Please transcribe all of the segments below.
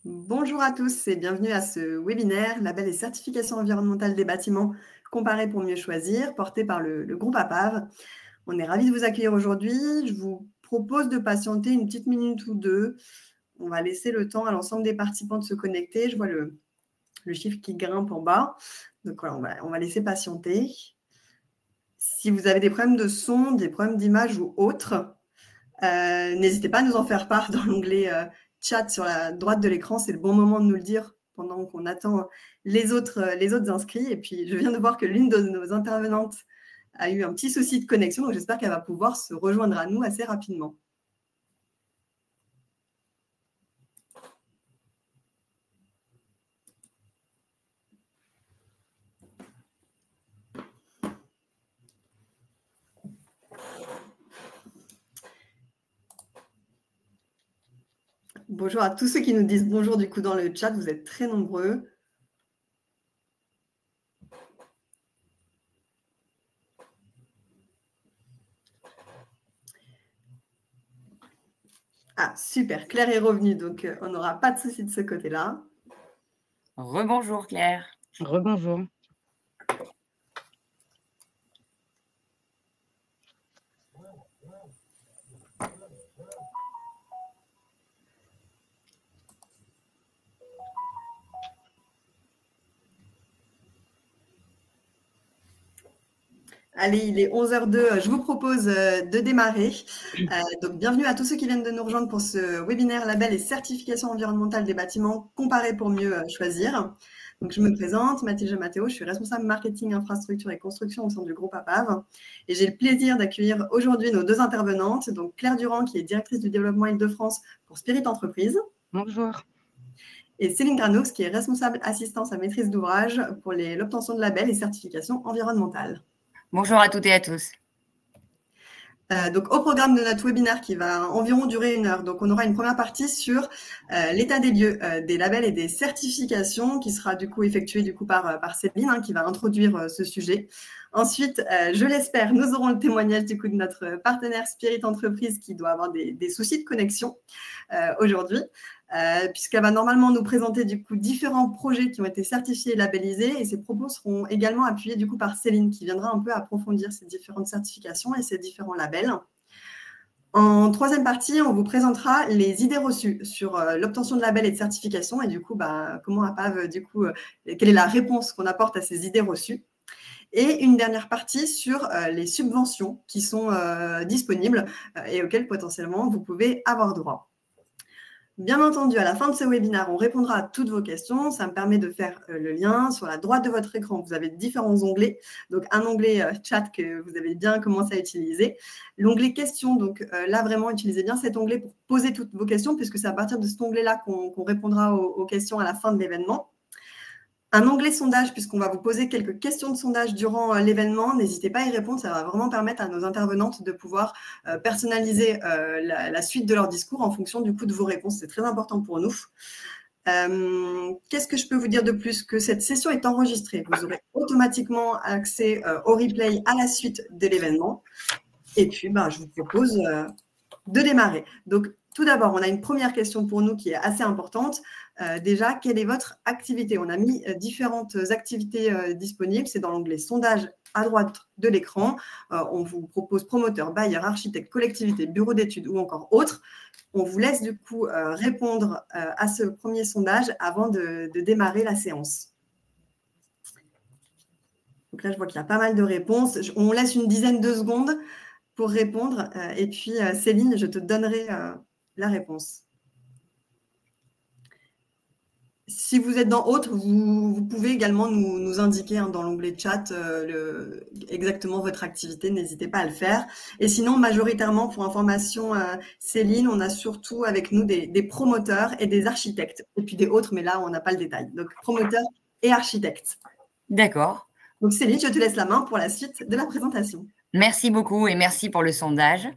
Bonjour à tous et bienvenue à ce webinaire Label et certification environnementale des bâtiments comparés pour mieux choisir, porté par le groupe APAV. On est ravis de vous accueillir aujourd'hui. Je vous propose de patienter une petite minute ou deux. On va laisser le temps à l'ensemble des participants de se connecter. Je vois le chiffre qui grimpe en bas. Donc voilà, on va laisser patienter. Si vous avez des problèmes de son, des problèmes d'image ou autres, n'hésitez pas à nous en faire part dans l'onglet chat sur la droite de l'écran. C'est le bon moment de nous le dire pendant qu'on attend les autres inscrits. Et puis, je viens de voir que l'une de nos intervenantes a eu un petit souci de connexion. Donc, j'espère qu'elle va pouvoir se rejoindre à nous assez rapidement. Bonjour à tous ceux qui nous disent bonjour du coup dans le chat. Vous êtes très nombreux. Ah, super. Claire est revenue, donc on n'aura pas de souci de ce côté-là. Rebonjour Claire. Rebonjour. Allez, il est 11h02. Je vous propose de démarrer. Donc, bienvenue à tous ceux qui viennent de nous rejoindre pour ce webinaire Label et certification environnementale des bâtiments comparés pour mieux choisir. Donc, je me présente, Mathilde Mathéo, je suis responsable marketing, infrastructure et construction au sein du groupe APAV. Et j'ai le plaisir d'accueillir aujourd'hui nos deux intervenantes. Donc, Claire Durand, qui est directrice du développement Île-de-France pour Spirit Entreprise. Bonjour. Et Céline Granoux, qui est responsable assistance à maîtrise d'ouvrage pour l'obtention de labels et certifications environnementales. Bonjour à toutes et à tous. Donc, au programme de notre webinaire qui va environ durer 1 heure, donc on aura une première partie sur l'état des lieux des labels et des certifications qui sera du coup effectuée par Céline qui va introduire ce sujet. Ensuite, je l'espère, nous aurons le témoignage du coup de notre partenaire Spirit Entreprise qui doit avoir des soucis de connexion aujourd'hui. Puisqu'elle va normalement nous présenter du coup différents projets qui ont été certifiés et labellisés, et ces propos seront également appuyés du coup par Céline qui viendra un peu approfondir ces différentes certifications et ces différents labels. En troisième partie, on vous présentera les idées reçues sur l'obtention de labels et de certifications et du coup, comment APAV, quelle est la réponse qu'on apporte à ces idées reçues. Et une dernière partie sur les subventions qui sont disponibles et auxquelles potentiellement vous pouvez avoir droit. Bien entendu, à la fin de ce webinaire, on répondra à toutes vos questions. Ça me permet de faire le lien. Sur la droite de votre écran, vous avez différents onglets. Donc, un onglet chat que vous avez bien commencé à utiliser. L'onglet questions, donc là, vraiment, utilisez bien cet onglet pour poser toutes vos questions, puisque c'est à partir de cet onglet-là qu'on répondra aux questions à la fin de l'événement. Un onglet sondage, puisqu'on va vous poser quelques questions de sondage durant l'événement. N'hésitez pas à y répondre, ça va vraiment permettre à nos intervenantes de pouvoir personnaliser la suite de leur discours en fonction du coup de vos réponses. C'est très important pour nous. Qu'est-ce que je peux vous dire de plus? Que cette session est enregistrée. Vous aurez automatiquement accès au replay à la suite de l'événement. Et puis, je vous propose de démarrer. Donc, tout d'abord, on a une première question pour nous qui est assez importante. Déjà, quelle est votre activité? On a mis différentes activités disponibles. C'est dans l'onglet sondage à droite de l'écran. On vous propose promoteur, bailleur, architecte, collectivité, bureau d'études ou encore autre. On vous laisse du coup répondre à ce premier sondage avant de démarrer la séance. Donc là, je vois qu'il y a pas mal de réponses. On laisse une dizaine de secondes pour répondre. Et puis, Céline, je te donnerai la réponse. Si vous êtes dans autre, vous pouvez également nous indiquer dans l'onglet chat exactement votre activité. N'hésitez pas à le faire. Et sinon, majoritairement, pour information, Céline, on a surtout avec nous des promoteurs et des architectes. Et puis des autres, mais là, on n'a pas le détail. Donc, promoteurs et architectes. D'accord. Donc, Céline, je te laisse la main pour la suite de la présentation. Merci beaucoup et merci pour le sondage.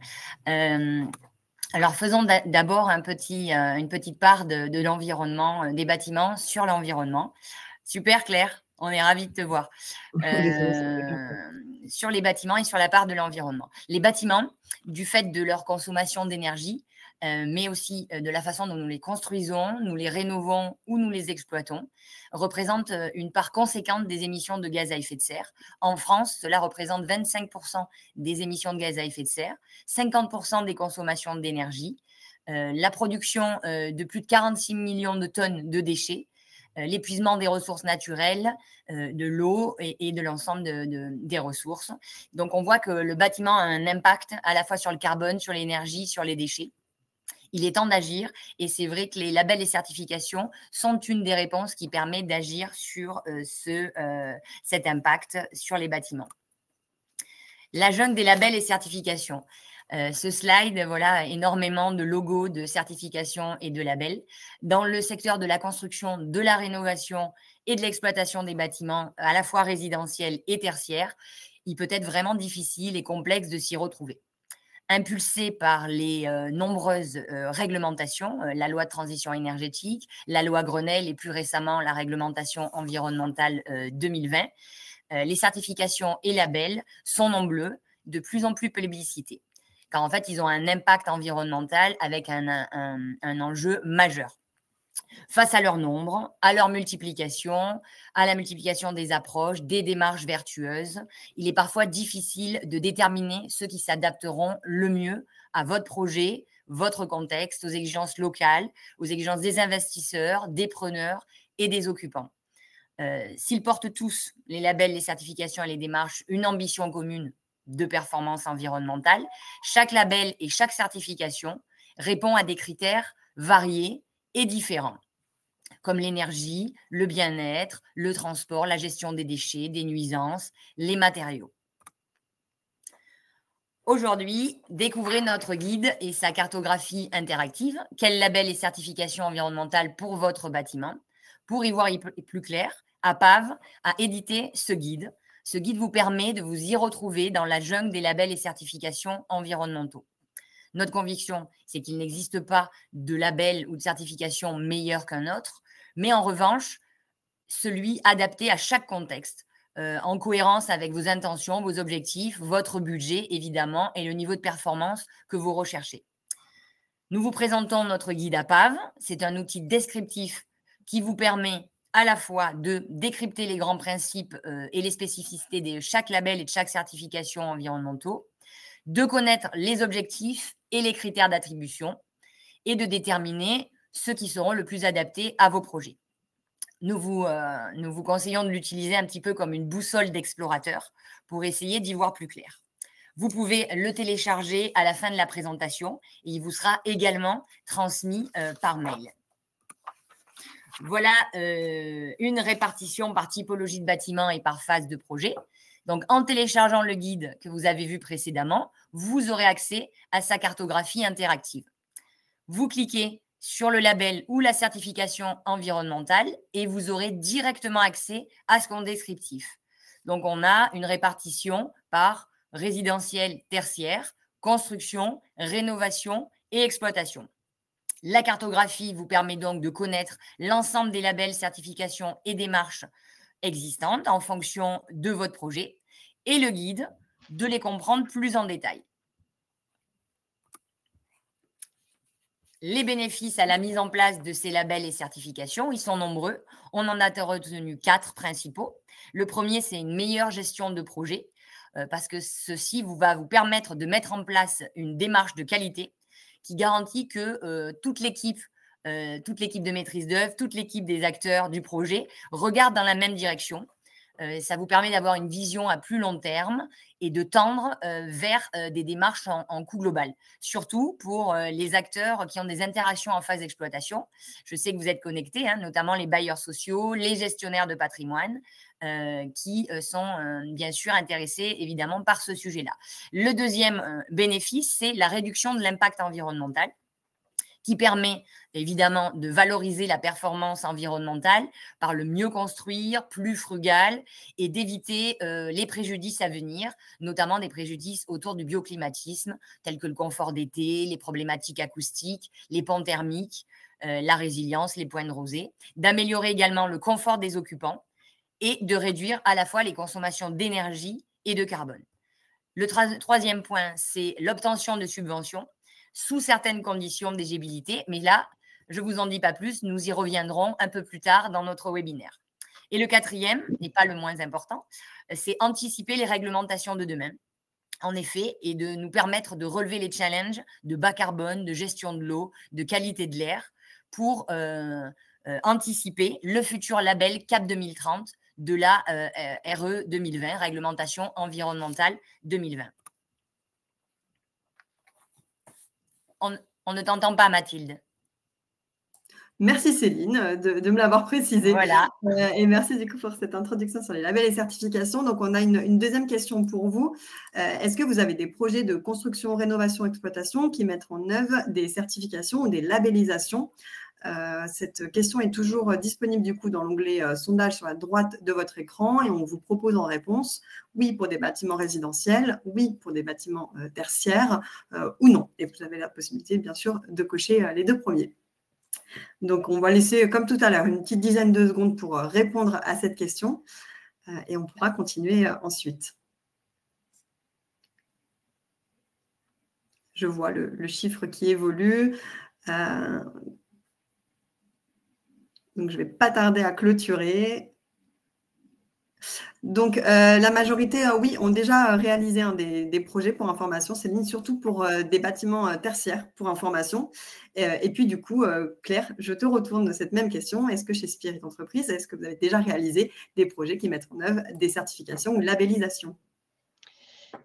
Alors, faisons d'abord une petite part de l'environnement, des bâtiments sur l'environnement. Super Claire, on est ravis de te voir. Sur les bâtiments et sur la part de l'environnement. Les bâtiments, du fait de leur consommation d'énergie, mais aussi de la façon dont nous les construisons, nous les rénovons ou nous les exploitons, représente une part conséquente des émissions de gaz à effet de serre. En France, cela représente 25% des émissions de gaz à effet de serre, 50% des consommations d'énergie, la production de plus de 46 millions de tonnes de déchets, l'épuisement des ressources naturelles, de l'eau et de l'ensemble des ressources. Donc, on voit que le bâtiment a un impact à la fois sur le carbone, sur l'énergie, sur les déchets. Il est temps d'agir et c'est vrai que les labels et certifications sont une des réponses qui permet d'agir sur cet impact sur les bâtiments. La jungle des labels et certifications. Ce slide, voilà, énormément de logos, de certifications et de labels. Dans le secteur de la construction, de la rénovation et de l'exploitation des bâtiments, à la fois résidentiels et tertiaires, il peut être vraiment difficile et complexe de s'y retrouver. Impulsé par les nombreuses réglementations, la loi de transition énergétique, la loi Grenelle et plus récemment la réglementation environnementale 2020, les certifications et labels sont nombreux, de plus en plus plébiscités, car en fait, ils ont un impact environnemental avec un enjeu majeur. Face à leur nombre, à leur multiplication, à la multiplication des approches, des démarches vertueuses, il est parfois difficile de déterminer ceux qui s'adapteront le mieux à votre projet, votre contexte, aux exigences locales, aux exigences des investisseurs, des preneurs et des occupants. S'ils portent tous, les labels, les certifications et les démarches, une ambition commune de performance environnementale, chaque label et chaque certification répond à des critères variés et différents, comme l'énergie, le bien-être, le transport, la gestion des déchets, des nuisances, les matériaux. Aujourd'hui, découvrez notre guide et sa cartographie interactive. Quel label et certification environnementale pour votre bâtiment? Pour y voir plus clair, APAV a édité ce guide. Ce guide vous permet de vous y retrouver dans la jungle des labels et certifications environnementaux. Notre conviction, c'est qu'il n'existe pas de label ou de certification meilleur qu'un autre, mais en revanche, celui adapté à chaque contexte, en cohérence avec vos intentions, vos objectifs, votre budget, évidemment, et le niveau de performance que vous recherchez. Nous vous présentons notre guide APAV. C'est un outil descriptif qui vous permet à la fois de décrypter les grands principes et les spécificités de chaque label et de chaque certification environnementaux, de connaître les objectifs et les critères d'attribution et de déterminer ceux qui seront le plus adaptés à vos projets. Nous vous conseillons de l'utiliser un petit peu comme une boussole d'explorateur pour essayer d'y voir plus clair. Vous pouvez le télécharger à la fin de la présentation et il vous sera également transmis par mail. Voilà une répartition par typologie de bâtiment et par phase de projet. Donc, en téléchargeant le guide que vous avez vu précédemment, vous aurez accès à sa cartographie interactive. Vous cliquez sur le label ou la certification environnementale et vous aurez directement accès à ce compte descriptif. Donc, on a une répartition par résidentiel tertiaire, construction, rénovation et exploitation. La cartographie vous permet donc de connaître l'ensemble des labels, certifications et démarches existantes en fonction de votre projet et le guide de les comprendre plus en détail. Les bénéfices à la mise en place de ces labels et certifications, ils sont nombreux. On en a retenu 4 principaux. Le premier, c'est une meilleure gestion de projet parce que ceci va vous permettre de mettre en place une démarche de qualité qui garantit que toute l'équipe de maîtrise d'œuvre, toute l'équipe des acteurs du projet regarde dans la même direction. Ça vous permet d'avoir une vision à plus long terme et de tendre vers des démarches en coût global. Surtout pour les acteurs qui ont des interactions en phase d'exploitation. Je sais que vous êtes connectés, notamment les bailleurs sociaux, les gestionnaires de patrimoine, qui sont bien sûr intéressés évidemment par ce sujet-là. Le deuxième bénéfice, c'est la réduction de l'impact environnemental, qui permet évidemment de valoriser la performance environnementale par le mieux construire, plus frugal et d'éviter les préjudices à venir, notamment des préjudices autour du bioclimatisme, tels que le confort d'été, les problématiques acoustiques, les pans thermiques, la résilience, les points de rosée, d'améliorer également le confort des occupants et de réduire à la fois les consommations d'énergie et de carbone. Le troisième point, c'est l'obtention de subventions. sous certaines conditions d'éligibilité. Mais là, je ne vous en dis pas plus, nous y reviendrons un peu plus tard dans notre webinaire. Et le quatrième, et pas le moins important, c'est anticiper les réglementations de demain, en effet, et de nous permettre de relever les challenges de bas carbone, de gestion de l'eau, de qualité de l'air, pour anticiper le futur label CAP 2030 de la RE 2020, Réglementation environnementale 2020. On ne t'entend pas, Mathilde. Merci Céline de me l'avoir précisé. Voilà. Et merci du coup pour cette introduction sur les labels et certifications. Donc, on a une deuxième question pour vous. Est-ce que vous avez des projets de construction, rénovation, exploitation qui mettent en œuvre des certifications ou des labellisations? Cette question est toujours disponible du coup dans l'onglet sondage sur la droite de votre écran et on vous propose en réponse oui pour des bâtiments résidentiels, oui pour des bâtiments tertiaires ou non. Et vous avez la possibilité bien sûr de cocher les deux premiers. Donc, on va laisser, comme tout à l'heure, une petite dizaine de secondes pour répondre à cette question et on pourra continuer ensuite. Je vois le chiffre qui évolue. Donc, je ne vais pas tarder à clôturer. Donc, la majorité, oui, ont déjà réalisé des projets pour information, Céline, surtout pour des bâtiments tertiaires pour information. Et puis, du coup, Claire, je te retourne de cette même question. Est-ce que chez Spirit Entreprise, est-ce que vous avez déjà réalisé des projets qui mettent en œuvre des certifications ou labellisations?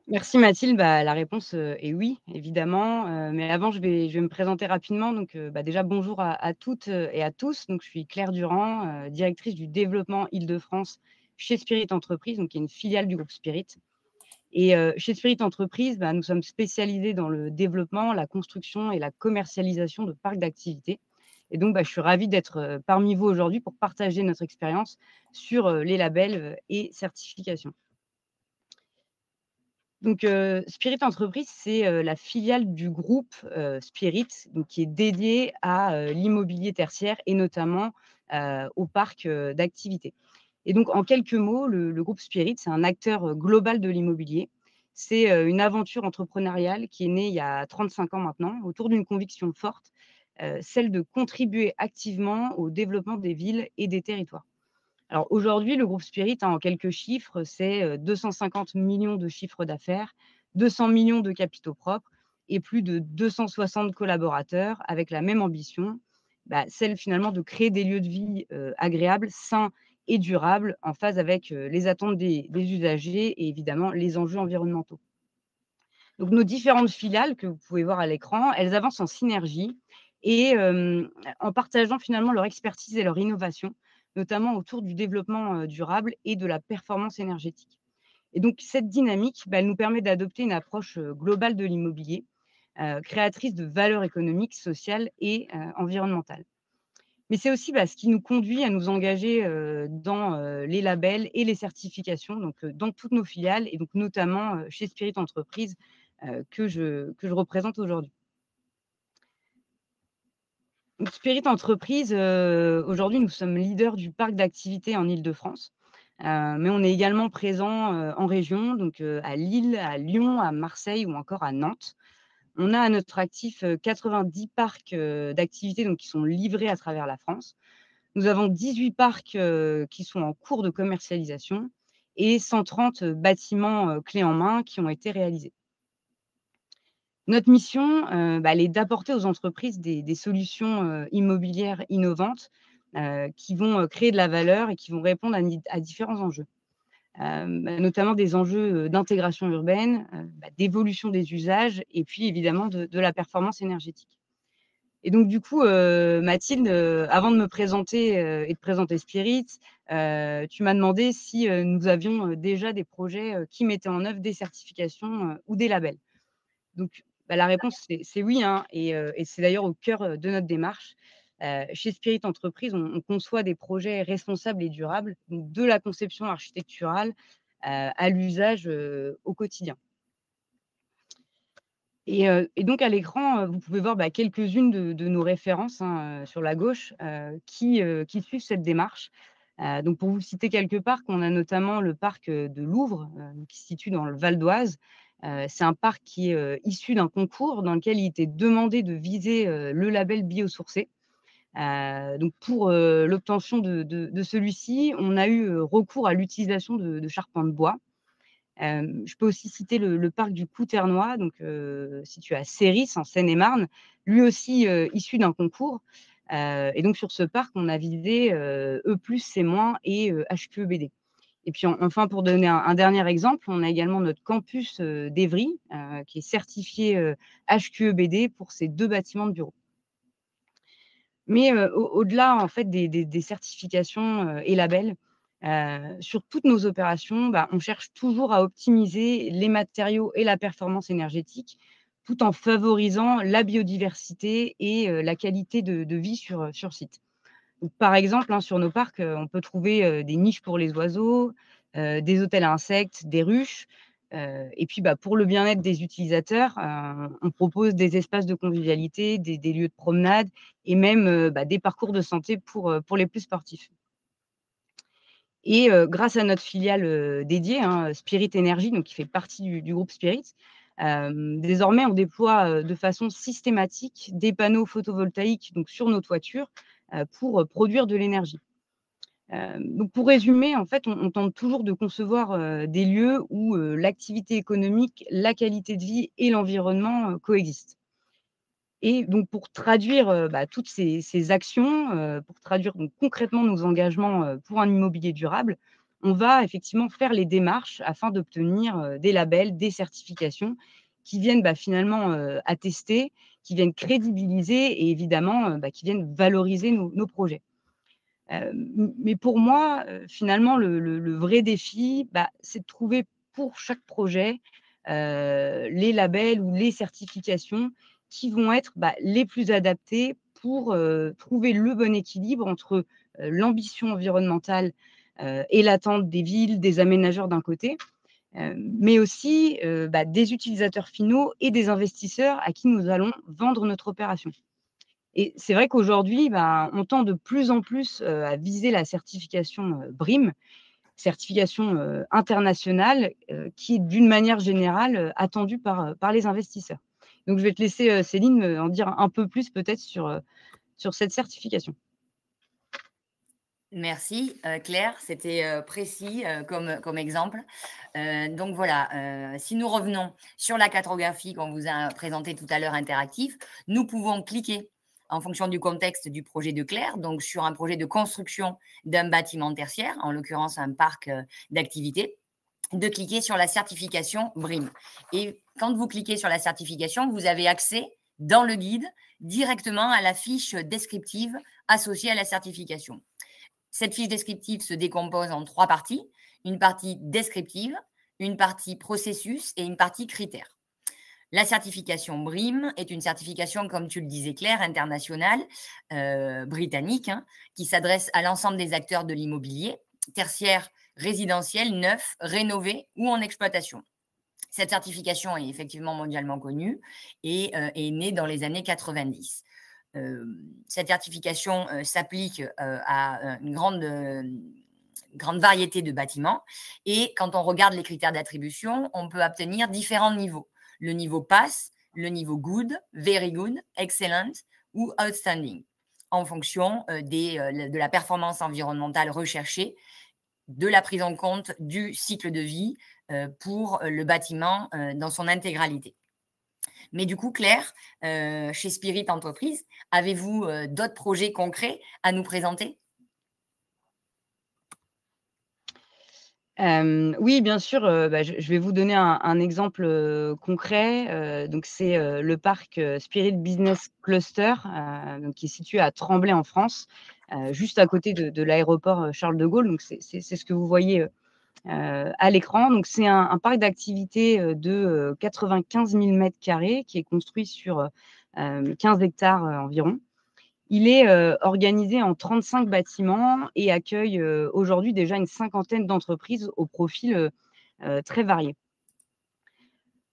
Merci Mathilde. La réponse est oui, évidemment. Mais avant, je vais me présenter rapidement. Donc, déjà, bonjour à toutes et à tous. Donc, je suis Claire Durand, directrice du développement Île-de-France chez Spirit Entreprise, donc, qui est une filiale du groupe Spirit. Et chez Spirit Entreprise, nous sommes spécialisés dans le développement, la construction et la commercialisation de parcs d'activités. Et donc, je suis ravie d'être parmi vous aujourd'hui pour partager notre expérience sur les labels et certifications. Donc, Spirit Entreprise, c'est la filiale du groupe Spirit, donc, qui est dédiée à l'immobilier tertiaire et notamment au parc d'activités. Et donc, en quelques mots, le groupe Spirit, c'est un acteur global de l'immobilier. C'est une aventure entrepreneuriale qui est née il y a 35 ans maintenant, autour d'une conviction forte, celle de contribuer activement au développement des villes et des territoires. Alors aujourd'hui, le groupe Spirit, en quelques chiffres, c'est 250 millions de chiffre d'affaires, 200 millions de capitaux propres et plus de 260 collaborateurs avec la même ambition, celle finalement de créer des lieux de vie agréables, sains et durables en phase avec les attentes des usagers et évidemment les enjeux environnementaux. Donc nos différentes filiales que vous pouvez voir à l'écran, elles avancent en synergie et en partageant finalement leur expertise et leur innovation, notamment autour du développement durable et de la performance énergétique. Et donc, cette dynamique, elle nous permet d'adopter une approche globale de l'immobilier, créatrice de valeurs économiques, sociales et environnementales. Mais c'est aussi ce qui nous conduit à nous engager dans les labels et les certifications, donc dans toutes nos filiales, et donc notamment chez Spirit Entreprise, que je représente aujourd'hui. Spirit Entreprise, aujourd'hui, nous sommes leaders du parc d'activités en Île-de-France, mais on est également présent en région, donc à Lille, à Lyon, à Marseille ou encore à Nantes. On a à notre actif 90 parcs d'activités qui sont livrés à travers la France. Nous avons 18 parcs qui sont en cours de commercialisation et 130 bâtiments clés en main qui ont été réalisés. Notre mission, elle est d'apporter aux entreprises des solutions immobilières innovantes qui vont créer de la valeur et qui vont répondre à différents enjeux, notamment des enjeux d'intégration urbaine, d'évolution des usages et puis évidemment de la performance énergétique. Et donc du coup, Mathilde, avant de me présenter et de présenter Spirit, tu m'as demandé si nous avions déjà des projets qui mettaient en œuvre des certifications ou des labels. Donc, la réponse, c'est oui, hein, et c'est d'ailleurs au cœur de notre démarche. Chez Spirit Entreprise, on conçoit des projets responsables et durables, donc de la conception architecturale à l'usage au quotidien. Et donc, à l'écran, vous pouvez voir quelques-unes de nos références sur la gauche qui suivent cette démarche. Donc, pour vous citer quelques parcs, on a notamment le parc de Louvre qui se situe dans le Val d'Oise, C'est un parc qui est issu d'un concours dans lequel il était demandé de viser le label biosourcé. Donc pour l'obtention de celui-ci, on a eu recours à l'utilisation de charpents de bois. Je peux aussi citer le parc du Couternois, donc situé à Séris, en Seine-et-Marne, lui aussi issu d'un concours. Et donc sur ce parc, on a visé E+, C- et HQEBD. Et puis enfin, pour donner un dernier exemple, on a également notre campus d'Evry, qui est certifié HQEBD pour ces 2 bâtiments de bureaux. Mais au-delà en fait des certifications et labels, sur toutes nos opérations, on cherche toujours à optimiser les matériaux et la performance énergétique, tout en favorisant la biodiversité et la qualité de vie sur site. Donc, par exemple, sur nos parcs, on peut trouver des niches pour les oiseaux, des hôtels à insectes, des ruches. Et puis, pour le bien-être des utilisateurs, on propose des espaces de convivialité, des lieux de promenade et même des parcours de santé pour les plus sportifs. Et grâce à notre filiale dédiée, Spirit Energy, donc qui fait partie du groupe Spirit, désormais, on déploie de façon systématique des panneaux photovoltaïques donc, sur nos toitures pour produire de l'énergie. Donc pour résumer, en fait, on tente toujours de concevoir des lieux où l'activité économique, la qualité de vie et l'environnement coexistent. Et donc pour traduire toutes ces actions, pour traduire donc concrètement nos engagements pour un immobilier durable, on va effectivement faire les démarches afin d'obtenir des labels, des certifications qui viennent finalement attester, qui viennent crédibiliser et évidemment qui viennent valoriser nos projets. Mais pour moi, finalement, le vrai défi, c'est de trouver pour chaque projet, les labels ou les certifications qui vont être, les plus adaptés pour, trouver le bon équilibre entre, l'ambition environnementale, et l'attente des villes, des aménageurs d'un côté, mais aussi, des utilisateurs finaux et des investisseurs à qui nous allons vendre notre opération. Et c'est vrai qu'aujourd'hui, on tend de plus en plus à viser la certification BREEAM, certification internationale, qui est d'une manière générale attendue par les investisseurs. Donc, je vais te laisser, Céline, en dire un peu plus peut-être sur cette certification. Merci Claire, c'était précis comme exemple. Donc voilà, si nous revenons sur la cartographie qu'on vous a présentée tout à l'heure interactive, nous pouvons cliquer en fonction du contexte du projet de Claire, donc sur un projet de construction d'un bâtiment tertiaire, en l'occurrence un parc d'activités, de cliquer sur la certification BREEAM. Et quand vous cliquez sur la certification, vous avez accès dans le guide directement à la fiche descriptive associée à la certification. Cette fiche descriptive se décompose en 3 parties, une partie descriptive, une partie processus et une partie critères. La certification BREEAM est une certification, comme tu le disais Claire, internationale, britannique, qui s'adresse à l'ensemble des acteurs de l'immobilier, tertiaire, résidentiel, neuf, rénové ou en exploitation. Cette certification est effectivement mondialement connue et est née dans les années 90. Cette certification s'applique à une grande variété de bâtiments. Et quand on regarde les critères d'attribution, on peut obtenir différents niveaux. Le niveau pass, le niveau good, very good, excellent ou outstanding, en fonction de la performance environnementale recherchée, de la prise en compte du cycle de vie pour le bâtiment dans son intégralité. Mais du coup, Claire, chez Spirit Entreprise, avez-vous d'autres projets concrets à nous présenter ? Oui, bien sûr, je vais vous donner un exemple concret. Donc c'est le parc Spirit Business Cluster, donc qui est situé à Tremblay en France, juste à côté de l'aéroport Charles de Gaulle. Donc c'est ce que vous voyez à l'écran. Donc c'est un parc d'activités de 95 000 m² qui est construit sur 15 hectares environ. Il est organisé en 35 bâtiments et accueille aujourd'hui déjà une cinquantaine d'entreprises au profil très varié.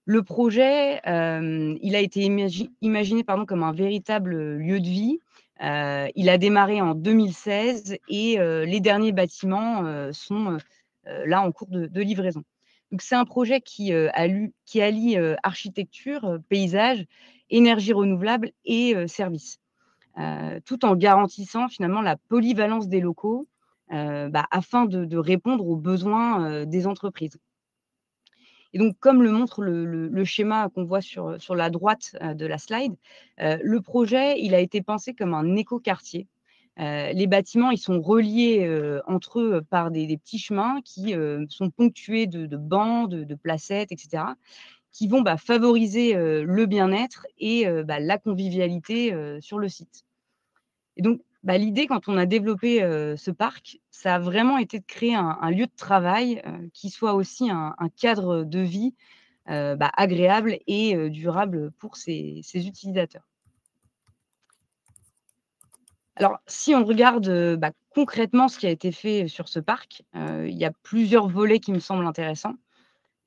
Le projet, il a été imaginé comme un véritable lieu de vie. Il a démarré en 2016 et les derniers bâtiments sont là en cours de livraison. Donc c'est un projet qui allie architecture, paysage, énergie renouvelable et services, tout en garantissant finalement la polyvalence des locaux, afin de répondre aux besoins des entreprises. Et donc, comme le montre le schéma qu'on voit sur la droite de la slide, le projet, il a été pensé comme un écoquartier. Les bâtiments, ils sont reliés entre eux par des petits chemins qui sont ponctués de bancs, de placettes, etc., qui vont favoriser le bien-être et la convivialité sur le site. Et donc, l'idée, quand on a développé ce parc, ça a vraiment été de créer un lieu de travail qui soit aussi un cadre de vie agréable et durable pour ses utilisateurs. Alors, si on regarde concrètement ce qui a été fait sur ce parc, il y a plusieurs volets qui me semblent intéressants.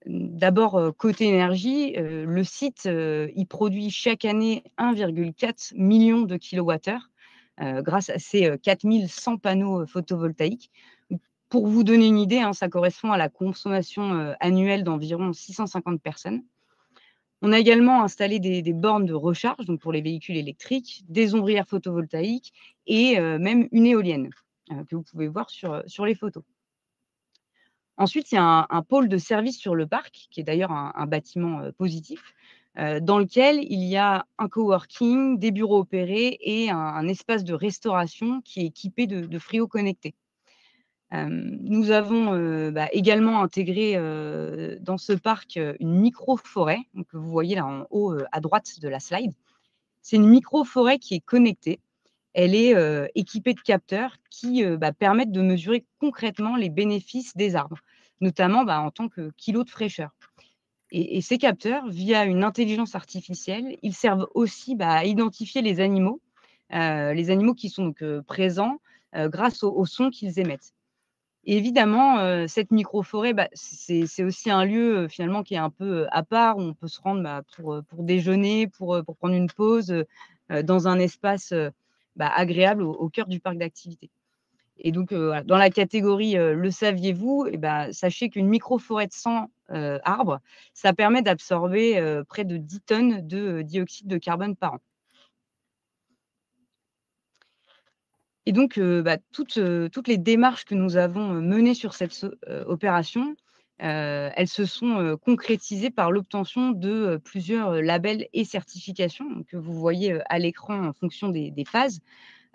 D'abord, côté énergie, le site, il produit chaque année 1,4 million de kilowattheures grâce à ces 4 100 panneaux photovoltaïques. Pour vous donner une idée, ça correspond à la consommation annuelle d'environ 650 personnes. On a également installé des bornes de recharge, donc pour les véhicules électriques, des ombrières photovoltaïques et même une éolienne que vous pouvez voir sur les photos. Ensuite, il y a un pôle de service sur le parc, qui est d'ailleurs un bâtiment positif, dans lequel il y a un coworking, des bureaux opérés et un espace de restauration qui est équipé de frigos connectés. Nous avons également intégré dans ce parc une micro-forêt, que vous voyez là en haut à droite de la slide. C'est une micro-forêt qui est connectée. Elle est équipée de capteurs qui permettent de mesurer concrètement les bénéfices des arbres, notamment en tant que kilo de fraîcheur. Et ces capteurs, via une intelligence artificielle, ils servent aussi à identifier les animaux qui sont donc, présents grâce au son qu'ils émettent. Et évidemment, cette micro-forêt, c'est aussi un lieu finalement qui est un peu à part, où on peut se rendre pour déjeuner, pour prendre une pause dans un espace agréable au cœur du parc d'activités. Et donc, voilà, dans la catégorie le saviez-vous, sachez qu'une micro-forêt de 100 arbres, ça permet d'absorber près de 10 tonnes de dioxyde de carbone par an. Et donc, toutes les démarches que nous avons menées sur cette opération, elles se sont concrétisées par l'obtention de plusieurs labels et certifications que vous voyez à l'écran en fonction des phases.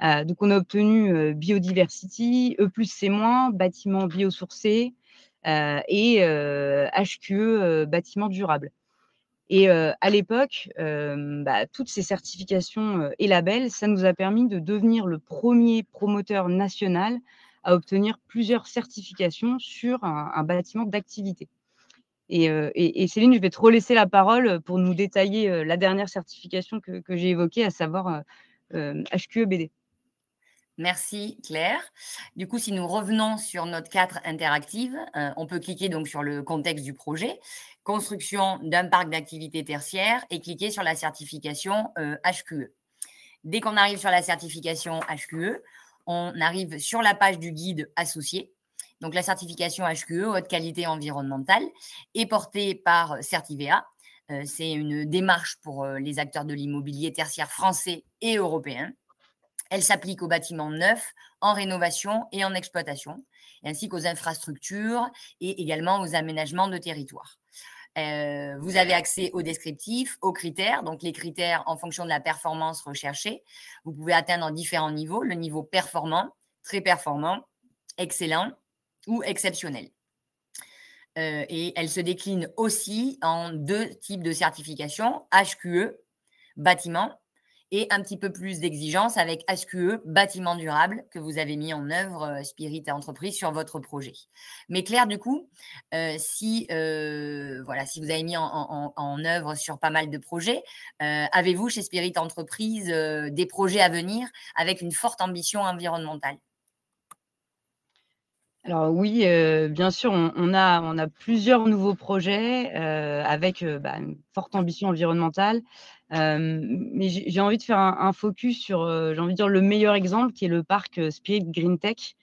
Donc, on a obtenu Biodiversity, E+C-, bâtiment biosourcé et HQE, bâtiment durable. Et à l'époque, toutes ces certifications et labels, ça nous a permis de devenir le premier promoteur national à obtenir plusieurs certifications sur un bâtiment d'activité. Et Céline, je vais te relaisser la parole pour nous détailler la dernière certification que j'ai évoquée, à savoir HQE-BD. Merci Claire. Du coup, si nous revenons sur notre cadre interactive, on peut cliquer donc sur le contexte du projet, construction d'un parc d'activités tertiaires, et cliquer sur la certification HQE. Dès qu'on arrive sur la certification HQE, on arrive sur la page du guide associé. Donc la certification HQE, haute qualité environnementale, est portée par Certivea. C'est une démarche pour les acteurs de l'immobilier tertiaire français et européen. Elle s'applique aux bâtiments neufs, en rénovation et en exploitation, ainsi qu'aux infrastructures et également aux aménagements de territoire. Vous avez accès au descriptif, aux critères, donc les critères en fonction de la performance recherchée. Vous pouvez atteindre différents niveaux, le niveau performant, très performant, excellent ou exceptionnel. Et elle se décline aussi en 2 types de certifications, HQE, bâtiment, et un petit peu plus d'exigence avec HQE, bâtiment durable, que vous avez mis en œuvre, Spirit et Entreprise, sur votre projet. Mais Claire, du coup, si vous avez mis en œuvre sur pas mal de projets, avez-vous chez Spirit Entreprise des projets à venir avec une forte ambition environnementale? Alors oui, bien sûr, on a plusieurs nouveaux projets avec une forte ambition environnementale. Mais j'ai envie de faire un focus sur, j'ai envie de dire, le meilleur exemple, qui est le parc Spirit Green Tech,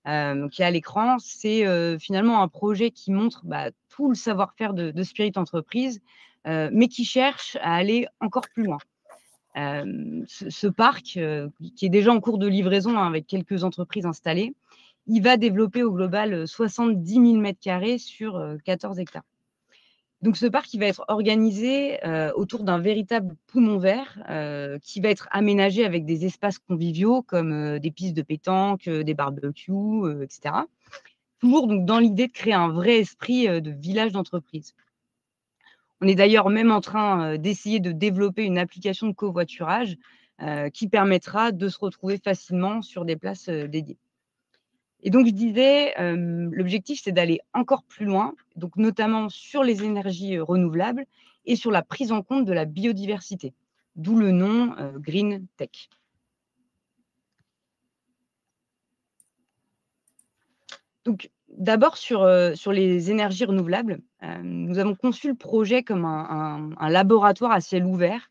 qui est à l'écran, c'est finalement un projet qui montre tout le savoir-faire de Spirit Entreprise, mais qui cherche à aller encore plus loin. Ce parc, qui est déjà en cours de livraison, hein, avec quelques entreprises installées, il va développer au global 70 000 m² sur 14 hectares. Donc ce parc, il va être organisé autour d'un véritable poumon vert qui va être aménagé avec des espaces conviviaux comme des pistes de pétanque, des barbecues, etc. Toujours donc dans l'idée de créer un vrai esprit de village d'entreprise. On est d'ailleurs même en train d'essayer de développer une application de covoiturage qui permettra de se retrouver facilement sur des places dédiées. Et donc, je disais, l'objectif, c'est d'aller encore plus loin, donc notamment sur les énergies renouvelables et sur la prise en compte de la biodiversité, d'où le nom Green Tech. Donc, d'abord, sur les énergies renouvelables, nous avons conçu le projet comme un laboratoire à ciel ouvert.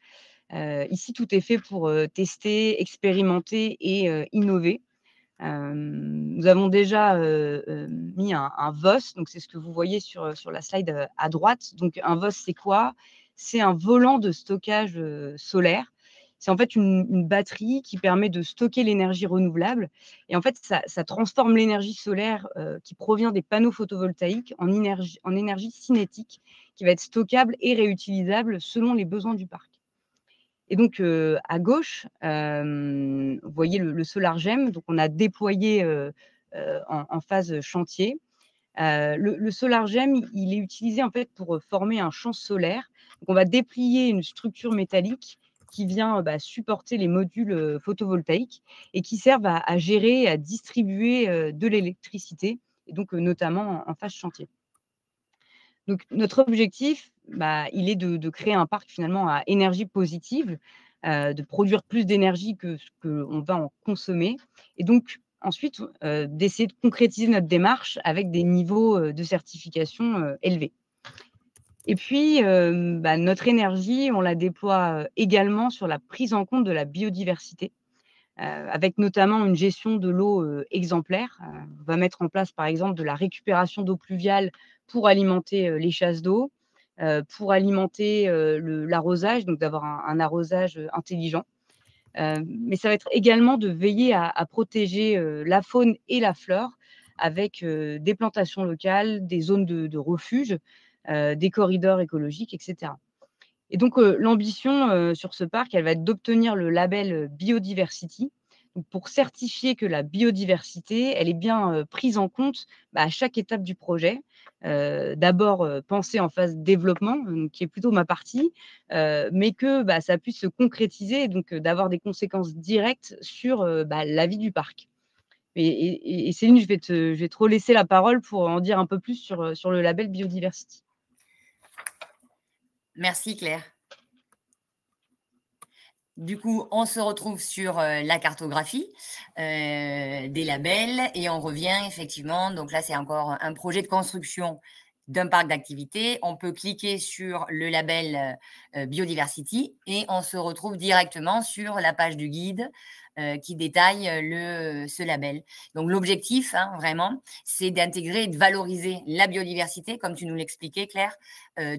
Ici, tout est fait pour tester, expérimenter et innover. Nous avons déjà mis un VOS, donc c'est ce que vous voyez sur la slide à droite. Donc un VOS, c'est quoi? C'est un volant de stockage solaire. C'est en fait une batterie qui permet de stocker l'énergie renouvelable. Et en fait, ça transforme l'énergie solaire qui provient des panneaux photovoltaïques en énergie cinétique qui va être stockable et réutilisable selon les besoins du parc. Et donc, à gauche, vous voyez le SolarGem. Donc, on a déployé en phase chantier. Le SolarGem, il est utilisé en fait pour former un champ solaire. Donc, on va déplier une structure métallique qui vient supporter les modules photovoltaïques et qui servent à gérer et à distribuer de l'électricité, et donc notamment en phase chantier. Donc, notre objectif, il est de créer un parc finalement à énergie positive, de produire plus d'énergie que ce qu'on va en consommer, et donc ensuite d'essayer de concrétiser notre démarche avec des niveaux de certification élevés. Et puis, notre énergie, on la déploie également sur la prise en compte de la biodiversité, avec notamment une gestion de l'eau exemplaire. On va mettre en place, par exemple, de la récupération d'eau pluviale pour alimenter les chasses d'eau, pour alimenter l'arrosage, donc d'avoir un arrosage intelligent. Mais ça va être également de veiller à protéger la faune et la flore avec des plantations locales, des zones de refuge, des corridors écologiques, etc. Et donc, l'ambition sur ce parc, elle va être d'obtenir le label Biodiversity, donc pour certifier que la biodiversité, elle est bien prise en compte à chaque étape du projet. D'abord, penser en phase développement, qui est plutôt ma partie, mais que ça puisse se concrétiser, donc d'avoir des conséquences directes sur la vie du parc. Et Céline, je vais te relaisser la parole pour en dire un peu plus sur le label Biodiversity. Merci Claire. Du coup, on se retrouve sur la cartographie des labels et on revient effectivement. Donc là, c'est encore un projet de construction d'un parc d'activités. On peut cliquer sur le label Biodiversity et on se retrouve directement sur la page du guide qui détaille ce label. Donc l'objectif, vraiment, c'est d'intégrer et de valoriser la biodiversité, comme tu nous l'expliquais Claire,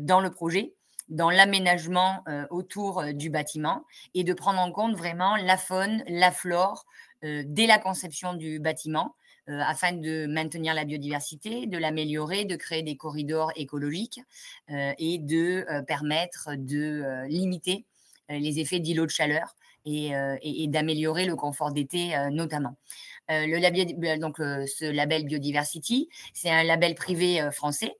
dans le projet, dans l'aménagement autour du bâtiment et de prendre en compte vraiment la faune, la flore dès la conception du bâtiment afin de maintenir la biodiversité, de l'améliorer, de créer des corridors écologiques et de permettre de limiter les effets d'îlots de chaleur et d'améliorer le confort d'été notamment. Ce label Biodiversity, c'est un label privé français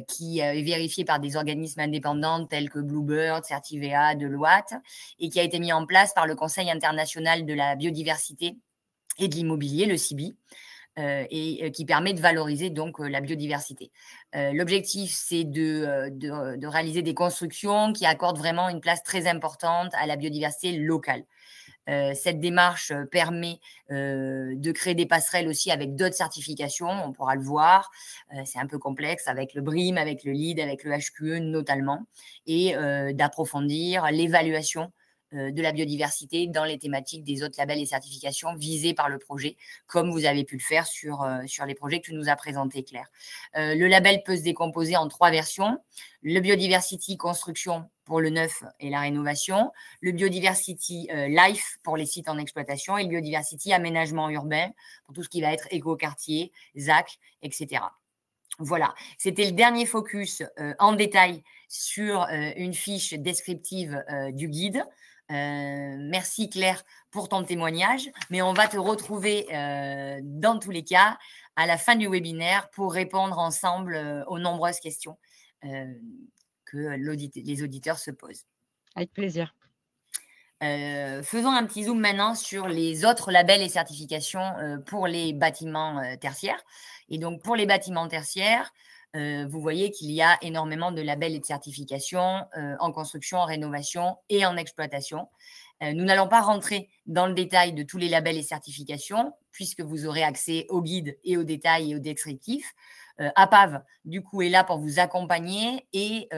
qui est vérifié par des organismes indépendants tels que Bluebird, Certivea, Deloitte, et qui a été mis en place par le Conseil international de la biodiversité et de l'immobilier, le CIBI, et qui permet de valoriser donc la biodiversité. L'objectif, c'est de réaliser des constructions qui accordent vraiment une place très importante à la biodiversité locale. Cette démarche permet de créer des passerelles aussi avec d'autres certifications, on pourra le voir. C'est un peu complexe avec le BREEAM, avec le LEED, avec le HQE notamment, et d'approfondir l'évaluation de la biodiversité dans les thématiques des autres labels et certifications visés par le projet, comme vous avez pu le faire sur les projets que tu nous as présentés, Claire. Le label peut se décomposer en 3 versions. Le Biodiversity Construction pour le neuf et la rénovation, le Biodiversity Life pour les sites en exploitation et le Biodiversity Aménagement urbain pour tout ce qui va être écoquartier, ZAC, etc. Voilà, c'était le dernier focus en détail sur une fiche descriptive du guide. Merci Claire pour ton témoignage, mais on va te retrouver dans tous les cas à la fin du webinaire pour répondre ensemble aux nombreuses questions que les auditeurs se posent. Avec plaisir. Faisons un petit zoom maintenant sur les autres labels et certifications pour les bâtiments tertiaires. Et donc, pour les bâtiments tertiaires, vous voyez qu'il y a énormément de labels et de certifications en construction, en rénovation et en exploitation. Nous n'allons pas rentrer dans le détail de tous les labels et certifications, puisque vous aurez accès au guide et aux détails et aux descriptifs. APAV, du coup, est là pour vous accompagner et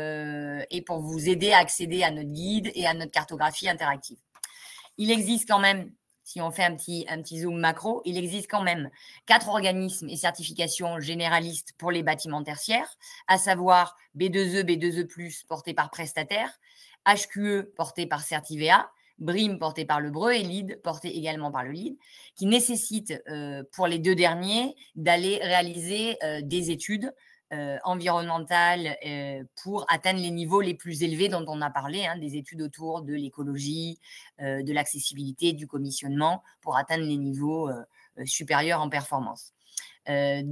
pour vous aider à accéder à notre guide et à notre cartographie interactive. Il existe quand même, si on fait un petit zoom macro, il existe quand même 4 organismes et certifications généralistes pour les bâtiments tertiaires, à savoir B2E, B2E+, portés par prestataire, HQE, porté par Certivea, BRIM porté par le Breu et LEED porté également par le LEED, qui nécessite pour les 2 derniers d'aller réaliser des études environnementales pour atteindre les niveaux les plus élevés dont on a parlé, des études autour de l'écologie, de l'accessibilité, du commissionnement, pour atteindre les niveaux supérieurs en performance. Alors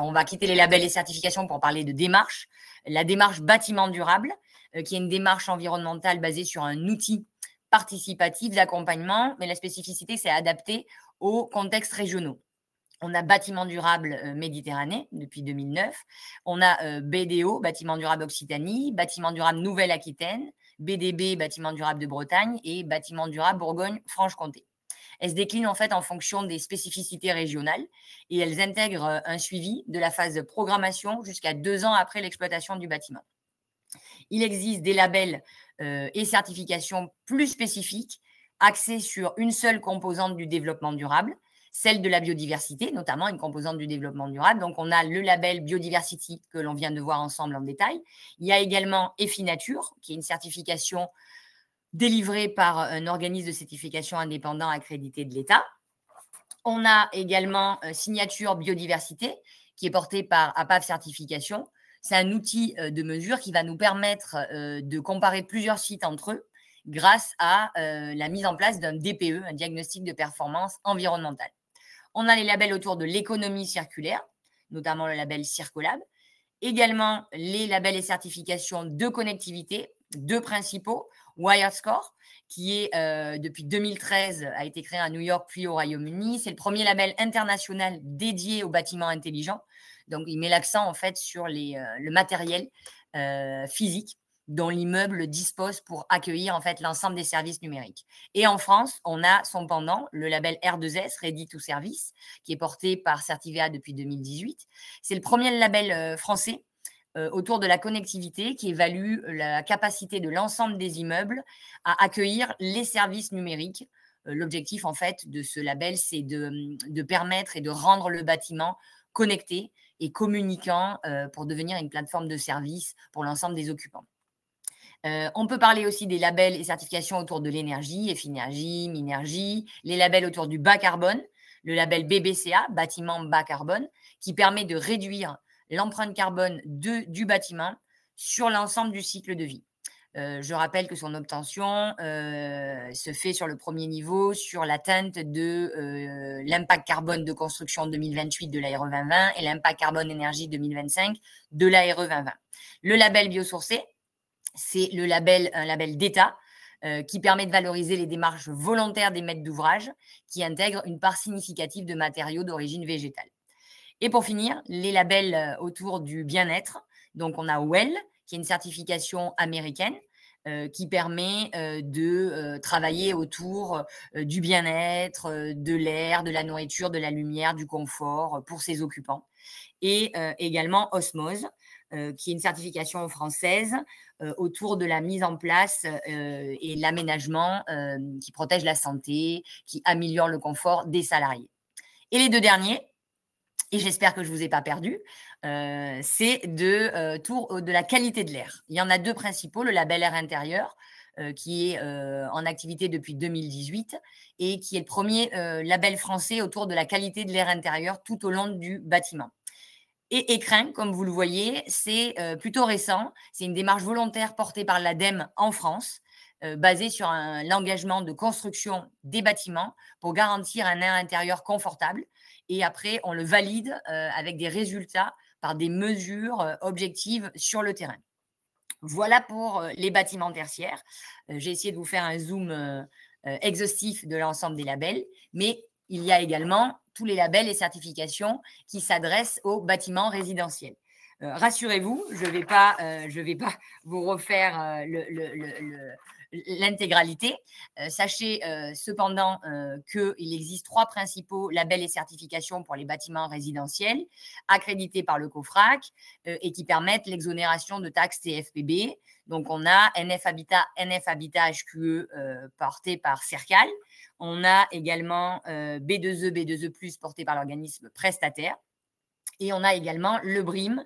on va quitter les labels et certifications pour parler de démarche. La démarche bâtiment durable, qui est une démarche environnementale basée sur un outil participatif d'accompagnement, mais la spécificité, c'est adapté aux contextes régionaux. On a Bâtiment durable Méditerranée depuis 2009, on a BDO, Bâtiment durable Occitanie, Bâtiment durable Nouvelle-Aquitaine, BDB, Bâtiment durable de Bretagne et Bâtiment durable Bourgogne-Franche-Comté. Elles se déclinent en fait en fonction des spécificités régionales et elles intègrent un suivi de la phase de programmation jusqu'à 2 ans après l'exploitation du bâtiment. Il existe des labels et certifications plus spécifiques axés sur une seule composante du développement durable, celle de la biodiversité, notamment une composante du développement durable. Donc, on a le label Biodiversity que l'on vient de voir ensemble en détail. Il y a également EFI-Nature, qui est une certification délivrée par un organisme de certification indépendant accrédité de l'État. On a également Signature Biodiversité, qui est portée par APAV Certification. C'est un outil de mesure qui va nous permettre de comparer plusieurs sites entre eux grâce à la mise en place d'un DPE, un diagnostic de performance environnementale. On a les labels autour de l'économie circulaire, notamment le label Circolab. Également, les labels et certifications de connectivité, 2 principaux. WiredScore, qui est depuis 2013, a été créé à New York puis au Royaume-Uni. C'est le premier label international dédié aux bâtiments intelligents. Donc, il met l'accent en fait sur le matériel physique dont l'immeuble dispose pour accueillir en fait l'ensemble des services numériques. Et en France, on a son pendant, le label R2S, Ready to Service, qui est porté par Certivea depuis 2018. C'est le premier label français autour de la connectivité qui évalue la capacité de l'ensemble des immeubles à accueillir les services numériques. L'objectif en fait de ce label, c'est de permettre et de rendre le bâtiment connecté et communiquant pour devenir une plateforme de service pour l'ensemble des occupants. On peut parler aussi des labels et certifications autour de l'énergie, EFI-Énergie, Minergie, les labels autour du bas carbone, le label BBCA, bâtiment bas carbone, qui permet de réduire l'empreinte carbone du bâtiment sur l'ensemble du cycle de vie. Je rappelle que son obtention se fait sur le premier niveau sur l'atteinte de l'impact carbone de construction 2028 de l'ARE 2020 et l'impact carbone énergie 2025 de l'ARE 2020. Le label biosourcé, c'est un label d'État qui permet de valoriser les démarches volontaires des maîtres d'ouvrage qui intègrent une part significative de matériaux d'origine végétale. Et pour finir, les labels autour du bien-être. Donc, on a WELL, qui est une certification américaine qui permet de travailler autour du bien-être, de l'air, de la nourriture, de la lumière, du confort pour ses occupants. Et également Osmose, qui est une certification française autour de la mise en place et l'aménagement qui protège la santé, qui améliore le confort des salariés. Et les deux derniers, et j'espère que je ne vous ai pas perdu, c'est de la qualité de l'air. Il y en a deux principaux, le label air intérieur, qui est en activité depuis 2018 et qui est le premier label français autour de la qualité de l'air intérieur tout au long du bâtiment. Et Écrin, comme vous le voyez, c'est plutôt récent. C'est une démarche volontaire portée par l'ADEME en France, basée sur l'engagement de construction des bâtiments pour garantir un air intérieur confortable. Et après, on le valide avec des résultats par des mesures objectives sur le terrain. Voilà pour les bâtiments tertiaires. J'ai essayé de vous faire un zoom exhaustif de l'ensemble des labels, mais il y a également tous les labels et certifications qui s'adressent aux bâtiments résidentiels. Rassurez-vous, je ne vais pas vous refaire l'intégralité. Sachez cependant qu'il existe 3 principaux labels et certifications pour les bâtiments résidentiels accrédités par le COFRAC et qui permettent l'exonération de taxes TFPB. Donc, on a NF Habitat HQE porté par Cercal. On a également B2E, B2E+, porté par l'organisme prestataire. Et on a également le BRIM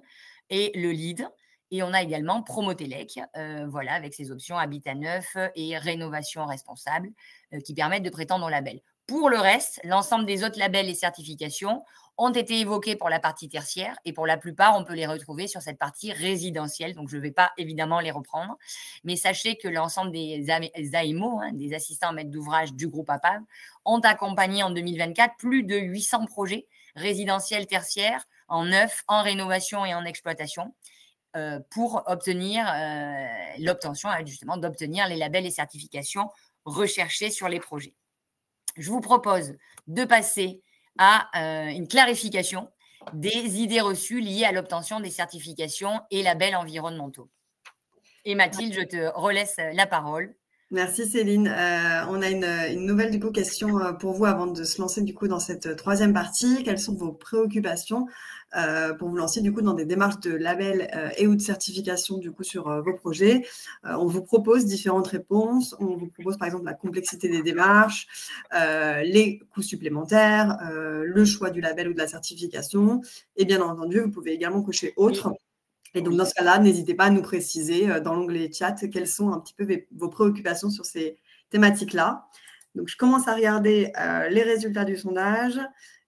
et le LEED. Et on a également Promotelec, voilà, avec ses options Habitat Neuf et Rénovation Responsable qui permettent de prétendre au label. Pour le reste, l'ensemble des autres labels et certifications ont été évoqués pour la partie tertiaire et pour la plupart, on peut les retrouver sur cette partie résidentielle. Donc, je ne vais pas évidemment les reprendre. Mais sachez que l'ensemble des AMO, des assistants maîtres d'ouvrage du groupe APAV, ont accompagné en 2024 plus de 800 projets résidentiels tertiaires en neuf, en rénovation et en exploitation pour obtenir l'obtention justement d'obtenir les labels et certifications recherchés sur les projets. Je vous propose de passer à une clarification des idées reçues liées à l'obtention des certifications et labels environnementaux. Et Mathilde, je te relaisse la parole. Merci Céline. On a une nouvelle du coup question pour vous avant de se lancer du coup dans cette troisième partie. Quelles sont vos préoccupations pour vous lancer du coup dans des démarches de label et ou de certification du coup sur vos projets? On vous propose différentes réponses. On vous propose par exemple la complexité des démarches, les coûts supplémentaires, le choix du label ou de la certification. Et bien entendu, vous pouvez également cocher autre. Et donc, dans ce cas-là, n'hésitez pas à nous préciser dans l'onglet chat quelles sont un petit peu vos préoccupations sur ces thématiques-là. Donc, je commence à regarder les résultats du sondage.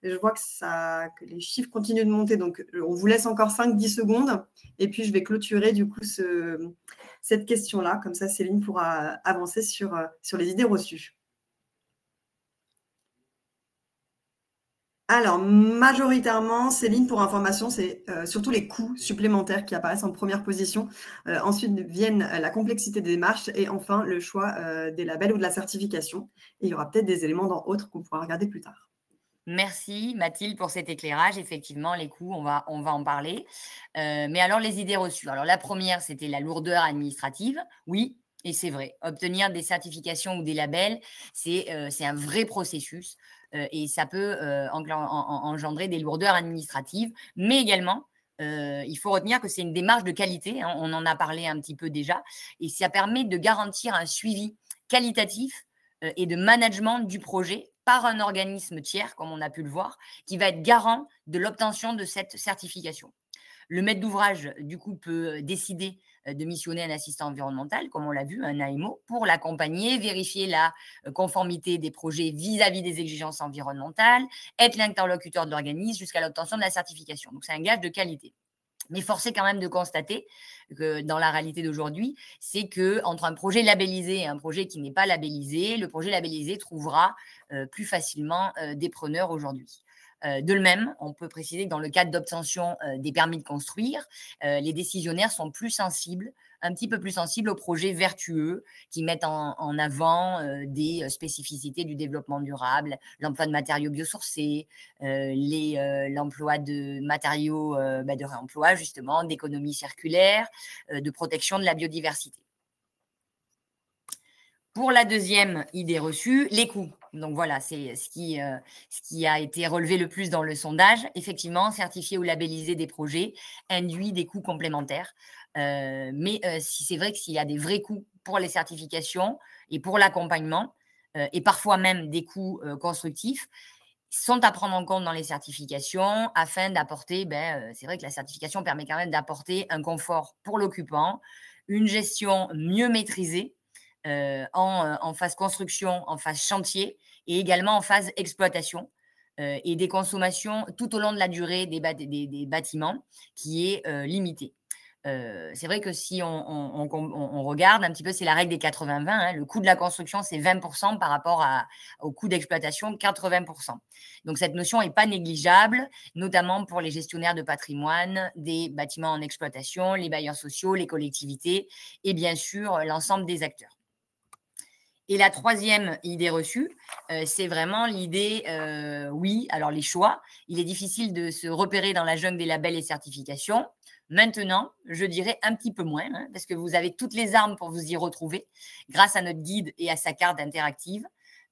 Et je vois que les chiffres continuent de monter. Donc, on vous laisse encore 5-10 secondes. Et puis, je vais clôturer du coup cette question-là. Comme ça, Céline pourra avancer sur les idées reçues. Alors, majoritairement, Céline, pour information, c'est surtout les coûts supplémentaires qui apparaissent en première position. Ensuite viennent la complexité des démarches et enfin le choix des labels ou de la certification. Et il y aura peut-être des éléments dans autres qu'on pourra regarder plus tard. Merci Mathilde pour cet éclairage. Effectivement, les coûts, on va en parler. Mais alors, les idées reçues. Alors, la première, c'était la lourdeur administrative. Oui, et c'est vrai. Obtenir des certifications ou des labels, c'est un vrai processus. Et ça peut engendrer des lourdeurs administratives, mais également, il faut retenir que c'est une démarche de qualité, hein, on en a parlé un petit peu déjà, et ça permet de garantir un suivi qualitatif et de management du projet par un organisme tiers, comme on a pu le voir, qui va être garant de l'obtention de cette certification. Le maître d'ouvrage, du coup, peut décider de missionner un assistant environnemental, comme on l'a vu, un AMO, pour l'accompagner, vérifier la conformité des projets vis-à-vis des exigences environnementales, être l'interlocuteur de l'organisme jusqu'à l'obtention de la certification. Donc, c'est un gage de qualité. Mais force est quand même de constater que dans la réalité d'aujourd'hui, c'est qu'entre un projet labellisé et un projet qui n'est pas labellisé, le projet labellisé trouvera plus facilement des preneurs aujourd'hui. De même, on peut préciser que dans le cadre d'obtention des permis de construire, les décisionnaires sont plus sensibles, un petit peu plus sensibles aux projets vertueux qui mettent en avant des spécificités du développement durable, l'emploi de matériaux biosourcés, l'emploi de matériaux de réemploi, justement, d'économie circulaire, de protection de la biodiversité. Pour la deuxième idée reçue, les coûts. Donc voilà, c'est ce qui a été relevé le plus dans le sondage. Effectivement, certifier ou labelliser des projets induit des coûts complémentaires. Mais si c'est vrai que s'il y a des vrais coûts pour les certifications et pour l'accompagnement, et parfois même des coûts constructifs, sont à prendre en compte dans les certifications afin d'apporter, c'est vrai que la certification permet quand même d'apporter un confort pour l'occupant, une gestion mieux maîtrisée en phase construction, en phase chantier et également en phase exploitation et des consommations tout au long de la durée des bâtiments qui est limitée. C'est vrai que si on regarde un petit peu, c'est la règle des 80-20. Hein, le coût de la construction, c'est 20% par rapport au coût d'exploitation, 80%. Donc, cette notion n'est pas négligeable, notamment pour les gestionnaires de patrimoine, des bâtiments en exploitation, les bailleurs sociaux, les collectivités et bien sûr l'ensemble des acteurs. Et la troisième idée reçue, c'est vraiment l'idée, oui, alors les choix. Il est difficile de se repérer dans la jungle des labels et certifications. Maintenant, je dirais un petit peu moins, hein, parce que vous avez toutes les armes pour vous y retrouver grâce à notre guide et à sa carte interactive.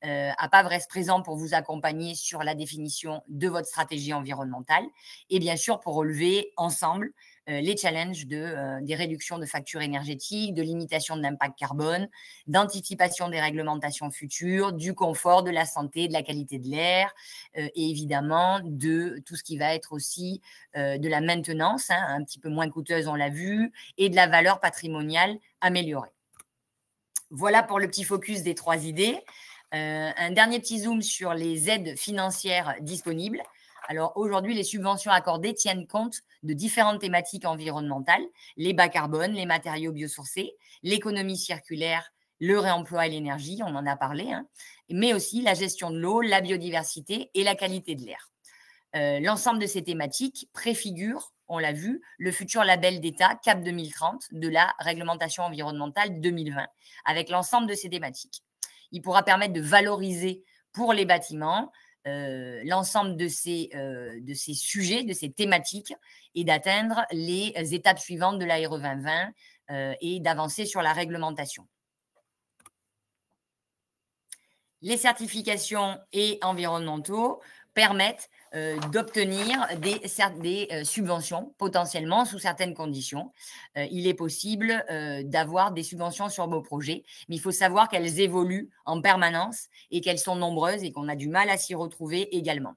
APAV reste présent pour vous accompagner sur la définition de votre stratégie environnementale et bien sûr pour relever ensemble les challenges des réductions de factures énergétiques, de limitation de l'impact carbone, d'anticipation des réglementations futures, du confort, de la santé, de la qualité de l'air et évidemment de tout ce qui va être aussi de la maintenance, hein, un petit peu moins coûteuse, on l'a vu, et de la valeur patrimoniale améliorée. Voilà pour le petit focus des 3 idées. Un dernier petit zoom sur les aides financières disponibles. Alors aujourd'hui, les subventions accordées tiennent compte de différentes thématiques environnementales, les bas carbone, les matériaux biosourcés, l'économie circulaire, le réemploi et l'énergie, on en a parlé, hein, mais aussi la gestion de l'eau, la biodiversité et la qualité de l'air. L'ensemble de ces thématiques préfigure, on l'a vu, le futur label d'État CAP 2030 de la réglementation environnementale 2020, avec l'ensemble de ces thématiques. Il pourra permettre de valoriser pour les bâtiments l'ensemble de ces sujets, de ces thématiques et d'atteindre les étapes suivantes de la RE 2020 et d'avancer sur la réglementation. Les certifications et environnementaux permettent d'obtenir des subventions potentiellement sous certaines conditions. Il est possible d'avoir des subventions sur vos projets, mais il faut savoir qu'elles évoluent en permanence et qu'elles sont nombreuses et qu'on a du mal à s'y retrouver également.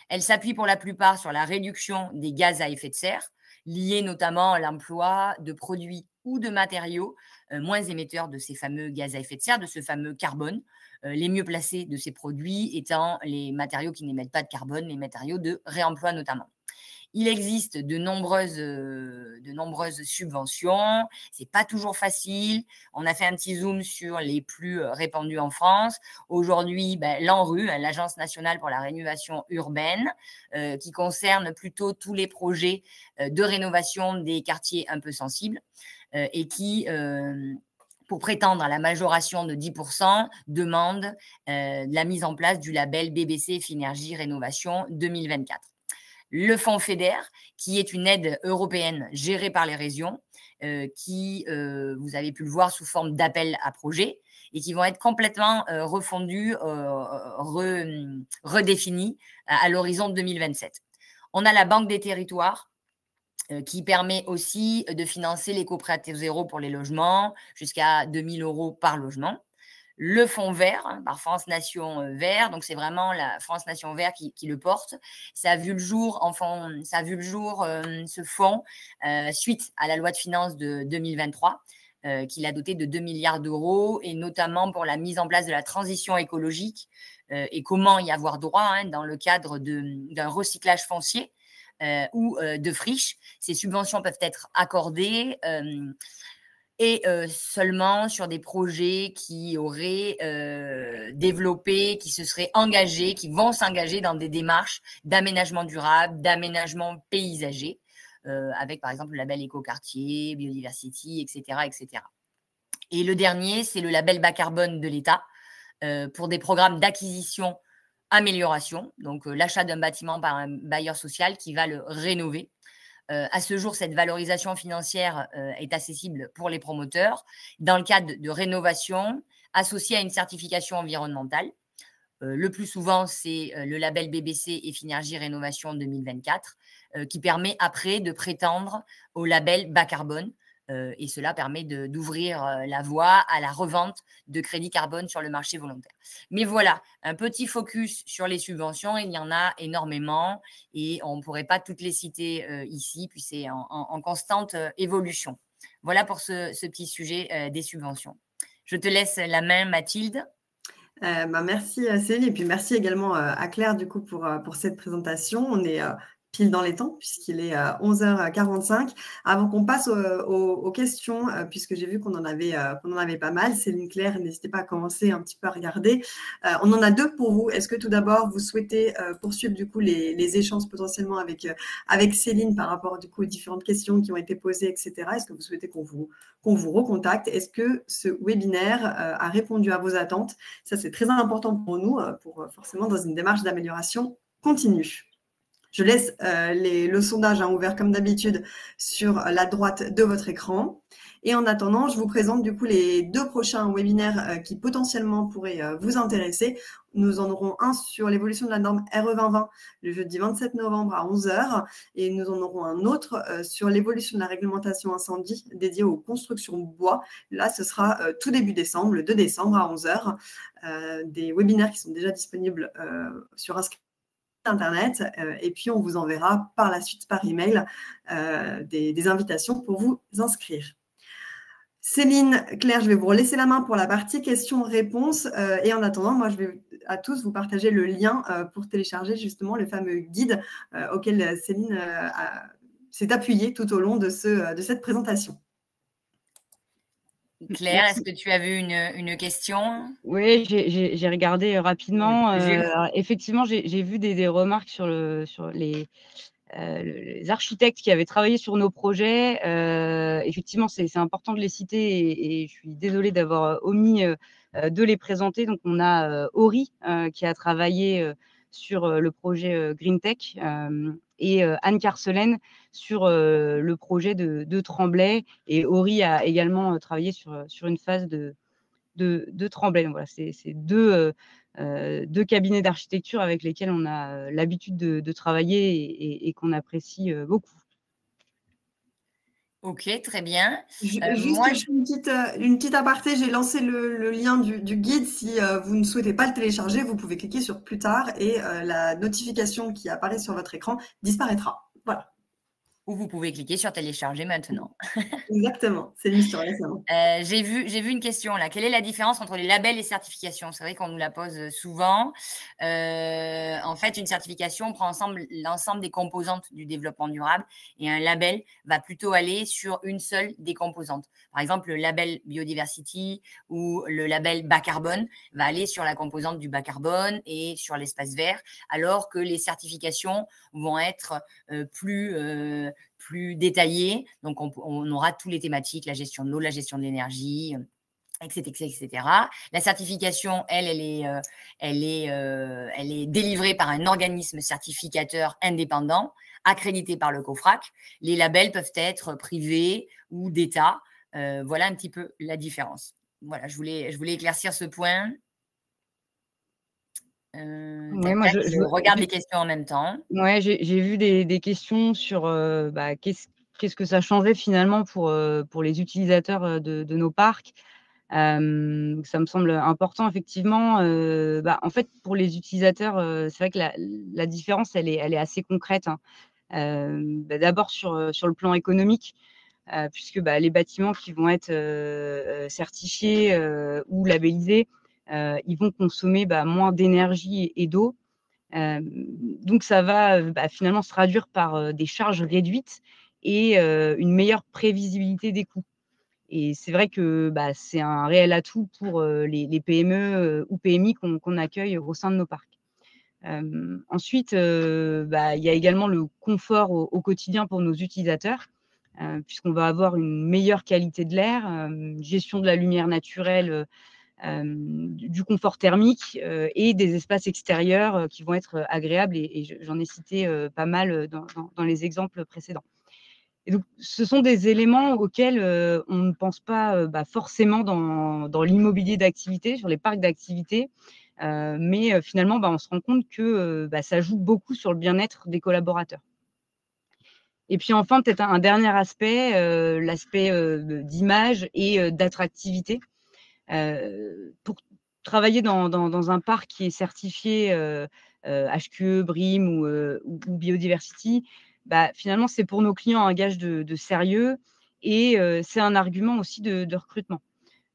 Elles s'appuient pour la plupart sur la réduction des gaz à effet de serre, liés notamment à l'emploi de produits ou de matériaux moins émetteurs de ces fameux gaz à effet de serre, de ce fameux carbone, les mieux placés de ces produits étant les matériaux qui n'émettent pas de carbone, les matériaux de réemploi notamment. Il existe de nombreuses subventions, c'est pas toujours facile. On a fait un petit zoom sur les plus répandues en France. Aujourd'hui, l'ANRU, l'Agence nationale pour la rénovation urbaine, qui concerne plutôt tous les projets de rénovation des quartiers un peu sensibles et qui pour prétendre à la majoration de 10%, demande la mise en place du label BBC Finergie Rénovation 2024. Le fonds FEDER, qui est une aide européenne gérée par les régions, qui, vous avez pu le voir, sous forme d'appel à projets, et qui vont être complètement refondus, redéfinis à l'horizon 2027. On a la Banque des territoires, qui permet aussi de financer les coprêts à zéro pour les logements, jusqu'à 2 000 € par logement. Le fonds vert, par France Nation Vert, donc c'est vraiment la France Nation Vert qui le porte. Ça a vu le jour, ce fonds, suite à la loi de finances de 2023, qui l'a doté de 2 milliards d'euros, et notamment pour la mise en place de la transition écologique et comment y avoir droit dans le cadre d'un recyclage foncier. Ou de friches. Ces subventions peuvent être accordées et seulement sur des projets qui auraient développé, qui se seraient engagés, qui vont s'engager dans des démarches d'aménagement durable, d'aménagement paysager, avec par exemple le label Écoquartier, Biodiversity, etc., etc. Et le dernier, c'est le label bas carbone de l'État pour des programmes d'acquisition amélioration, donc l'achat d'un bâtiment par un bailleur social qui va le rénover. À ce jour, cette valorisation financière est accessible pour les promoteurs dans le cadre de rénovation associé à une certification environnementale. Le plus souvent, c'est le label BBC Effinergie Rénovation 2024, qui permet après de prétendre au label bas carbone. Et cela permet d'ouvrir la voie à la revente de crédits carbone sur le marché volontaire. Mais voilà, un petit focus sur les subventions, il y en a énormément et on ne pourrait pas toutes les citer ici, puis c'est en constante évolution. Voilà pour ce petit sujet des subventions. Je te laisse la main, Mathilde. Merci Céline, et puis merci également à Claire du coup pour cette présentation. On est pile dans les temps puisqu'il est 11h45. Avant qu'on passe aux questions, puisque j'ai vu qu'on en avait pas mal, Céline, Claire, n'hésitez pas à commencer un petit peu à regarder. On en a deux pour vous. Est-ce que tout d'abord vous souhaitez poursuivre du coup les échanges potentiellement avec Céline par rapport du coup aux différentes questions qui ont été posées, etc. Est-ce que vous souhaitez qu'on vous recontacte? Est-ce que ce webinaire a répondu à vos attentes? Ça, c'est très important pour nous, forcément dans une démarche d'amélioration continue. Je laisse le sondage ouvert comme d'habitude sur la droite de votre écran. Et en attendant, je vous présente du coup les deux prochains webinaires qui potentiellement pourraient vous intéresser. Nous en aurons un sur l'évolution de la norme RE 2020 le jeudi 27 novembre à 11h et nous en aurons un autre sur l'évolution de la réglementation incendie dédiée aux constructions bois. Là, ce sera tout début décembre, le 2 décembre à 11h. Des webinaires qui sont déjà disponibles sur inscription Internet et puis on vous enverra par la suite par email des invitations pour vous inscrire. Céline, Claire, je vais vous laisser la main pour la partie questions-réponses et en attendant, moi je vais à tous vous partager le lien pour télécharger justement le fameux guide auquel Céline s'est appuyée tout au long de cette présentation. Claire, est-ce que tu as vu une question? Oui, j'ai regardé rapidement. Alors, effectivement, j'ai vu des remarques sur les architectes qui avaient travaillé sur nos projets. Effectivement, c'est important de les citer et je suis désolée d'avoir omis de les présenter. Donc, on a Ori qui a travaillé sur le projet Green Tech et Anne Carcelaine sur le projet de Tremblay. Et Ori a également travaillé sur une phase de Tremblay. Donc, voilà, c'est deux cabinets d'architecture avec lesquels on a l'habitude de travailler et qu'on apprécie beaucoup. Ok, très bien. Juste une petite aparté, j'ai lancé le lien du guide. Si vous ne souhaitez pas le télécharger, vous pouvez cliquer sur plus tard et la notification qui apparaît sur votre écran disparaîtra. Voilà. Ou vous pouvez cliquer sur télécharger maintenant. Exactement, c'est l'histoire. J'ai vu une question là. Quelle est la différence entre les labels et certifications? C'est vrai qu'on nous la pose souvent. En fait, une certification prend l'ensemble des composantes du développement durable et un label va plutôt aller sur une seule des composantes. Par exemple, le label Biodiversity ou le label bas carbone va aller sur la composante du bas carbone et sur l'espace vert, alors que les certifications vont être plus détaillée. Donc, on aura tous les thématiques, la gestion de l'eau, la gestion de l'énergie, etc. La certification, elle est délivrée par un organisme certificateur indépendant, accrédité par le COFRAC. Les labels peuvent être privés ou d'État. Voilà un petit peu la différence. Voilà, je voulais éclaircir ce point. Je regarde les questions en même temps. Ouais, j'ai vu des questions sur qu'est-ce que ça changeait finalement pour les utilisateurs de nos parcs. Ça me semble important effectivement. En fait, pour les utilisateurs, c'est vrai que la différence, elle est assez concrète, hein. D'abord sur le plan économique, puisque les bâtiments qui vont être certifiés ou labellisés, ils vont consommer moins d'énergie et d'eau. Donc ça va finalement se traduire par des charges réduites et une meilleure prévisibilité des coûts. Et c'est vrai que c'est un réel atout pour les PME ou PMI qu'on accueille au sein de nos parcs. Ensuite, il y a également le confort au quotidien pour nos utilisateurs, puisqu'on va avoir une meilleure qualité de l'air, gestion de la lumière naturelle, du confort thermique et des espaces extérieurs qui vont être agréables et j'en ai cité pas mal dans les exemples précédents. Et donc, ce sont des éléments auxquels on ne pense pas forcément dans l'immobilier d'activité, sur les parcs d'activité, mais finalement, on se rend compte que ça joue beaucoup sur le bien-être des collaborateurs. Et puis enfin, peut-être un dernier aspect, l'aspect d'image et d'attractivité. Pour travailler dans un parc qui est certifié HQE, BREEAM ou Biodiversity, finalement, c'est pour nos clients un gage de sérieux et c'est un argument aussi de recrutement.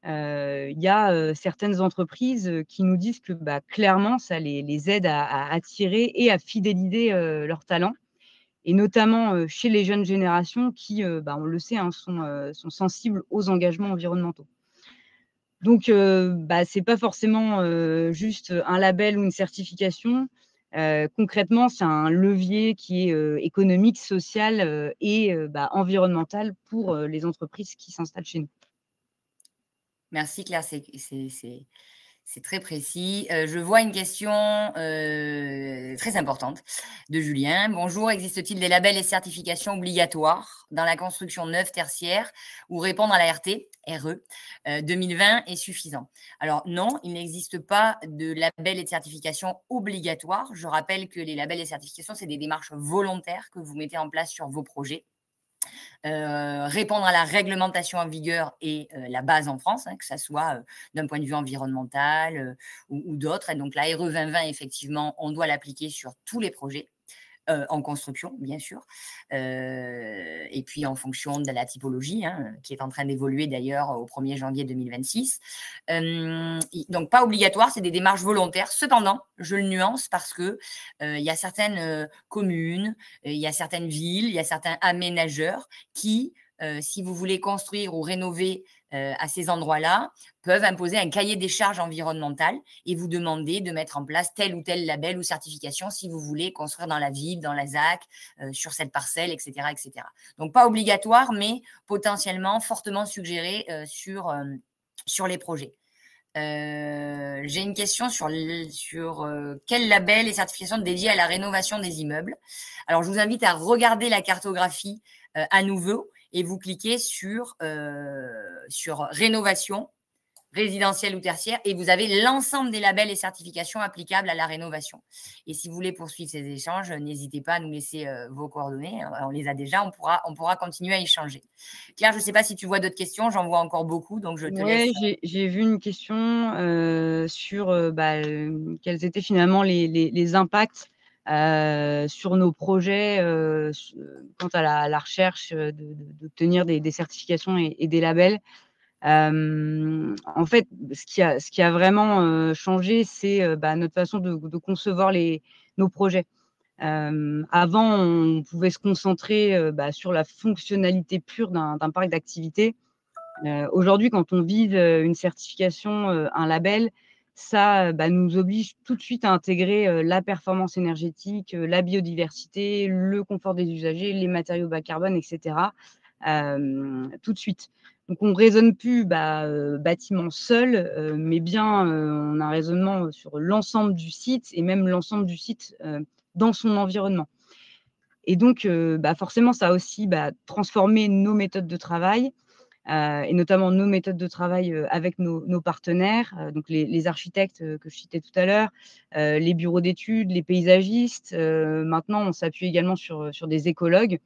Il y a certaines entreprises qui nous disent que clairement, ça les aide à attirer et à fidéliser leurs talents, et notamment chez les jeunes générations qui, on le sait, hein, sont sensibles aux engagements environnementaux. Donc, c'est pas forcément juste un label ou une certification. Concrètement, c'est un levier qui est économique, social et environnemental pour les entreprises qui s'installent chez nous. Merci Claire, c'est très précis. Je vois une question très importante de Julien. Bonjour, existe-t-il des labels et certifications obligatoires dans la construction neuve tertiaire ou répondre à la RE 2020 est suffisant? Alors non, il n'existe pas de labels et de certifications obligatoires. Je rappelle que les labels et certifications, c'est des démarches volontaires que vous mettez en place sur vos projets. Répondre à la réglementation en vigueur est la base en France, hein, que ce soit d'un point de vue environnemental ou d'autres. Et donc, la RE 2020, effectivement, on doit l'appliquer sur tous les projets. En construction, bien sûr, et puis en fonction de la typologie, hein, qui est en train d'évoluer d'ailleurs au 1er janvier 2026. Donc, pas obligatoire, c'est des démarches volontaires. Cependant, je le nuance parce que il y a certaines communes, il y a certaines villes, il y a certains aménageurs qui, si vous voulez construire ou rénover à ces endroits-là, peuvent imposer un cahier des charges environnementales et vous demander de mettre en place tel ou tel label ou certification si vous voulez construire dans la ville, dans la ZAC, sur cette parcelle, etc., etc. Donc, pas obligatoire, mais potentiellement fortement suggéré sur les projets. J'ai une question sur quel label et certification dédié à la rénovation des immeubles. Alors, je vous invite à regarder la cartographie à nouveau et vous cliquez sur rénovation résidentielle ou tertiaire et vous avez l'ensemble des labels et certifications applicables à la rénovation. Et si vous voulez poursuivre ces échanges, n'hésitez pas à nous laisser vos coordonnées. On les a déjà, on pourra continuer à échanger. Claire, je ne sais pas si tu vois d'autres questions, j'en vois encore beaucoup, donc je te laisse. Oui, j'ai vu une question sur quels étaient finalement les impacts sur nos projets quant à la recherche d'obtenir des certifications et des labels. En fait, ce qui a vraiment changé, c'est notre façon de concevoir nos projets. Avant, on pouvait se concentrer sur la fonctionnalité pure d'un parc d'activité. Aujourd'hui, quand on vise une certification, un label, ça nous oblige tout de suite à intégrer la performance énergétique, la biodiversité, le confort des usagers, les matériaux bas carbone, etc. Tout de suite. Donc, on ne raisonne plus bâtiment seul, mais bien on a un raisonnement sur l'ensemble du site et même l'ensemble du site dans son environnement. Et donc, forcément, ça a aussi transformé nos méthodes de travail. Et notamment nos méthodes de travail avec nos partenaires, donc les architectes que je citais tout à l'heure, les bureaux d'études, les paysagistes. Maintenant, on s'appuie également sur des écologues.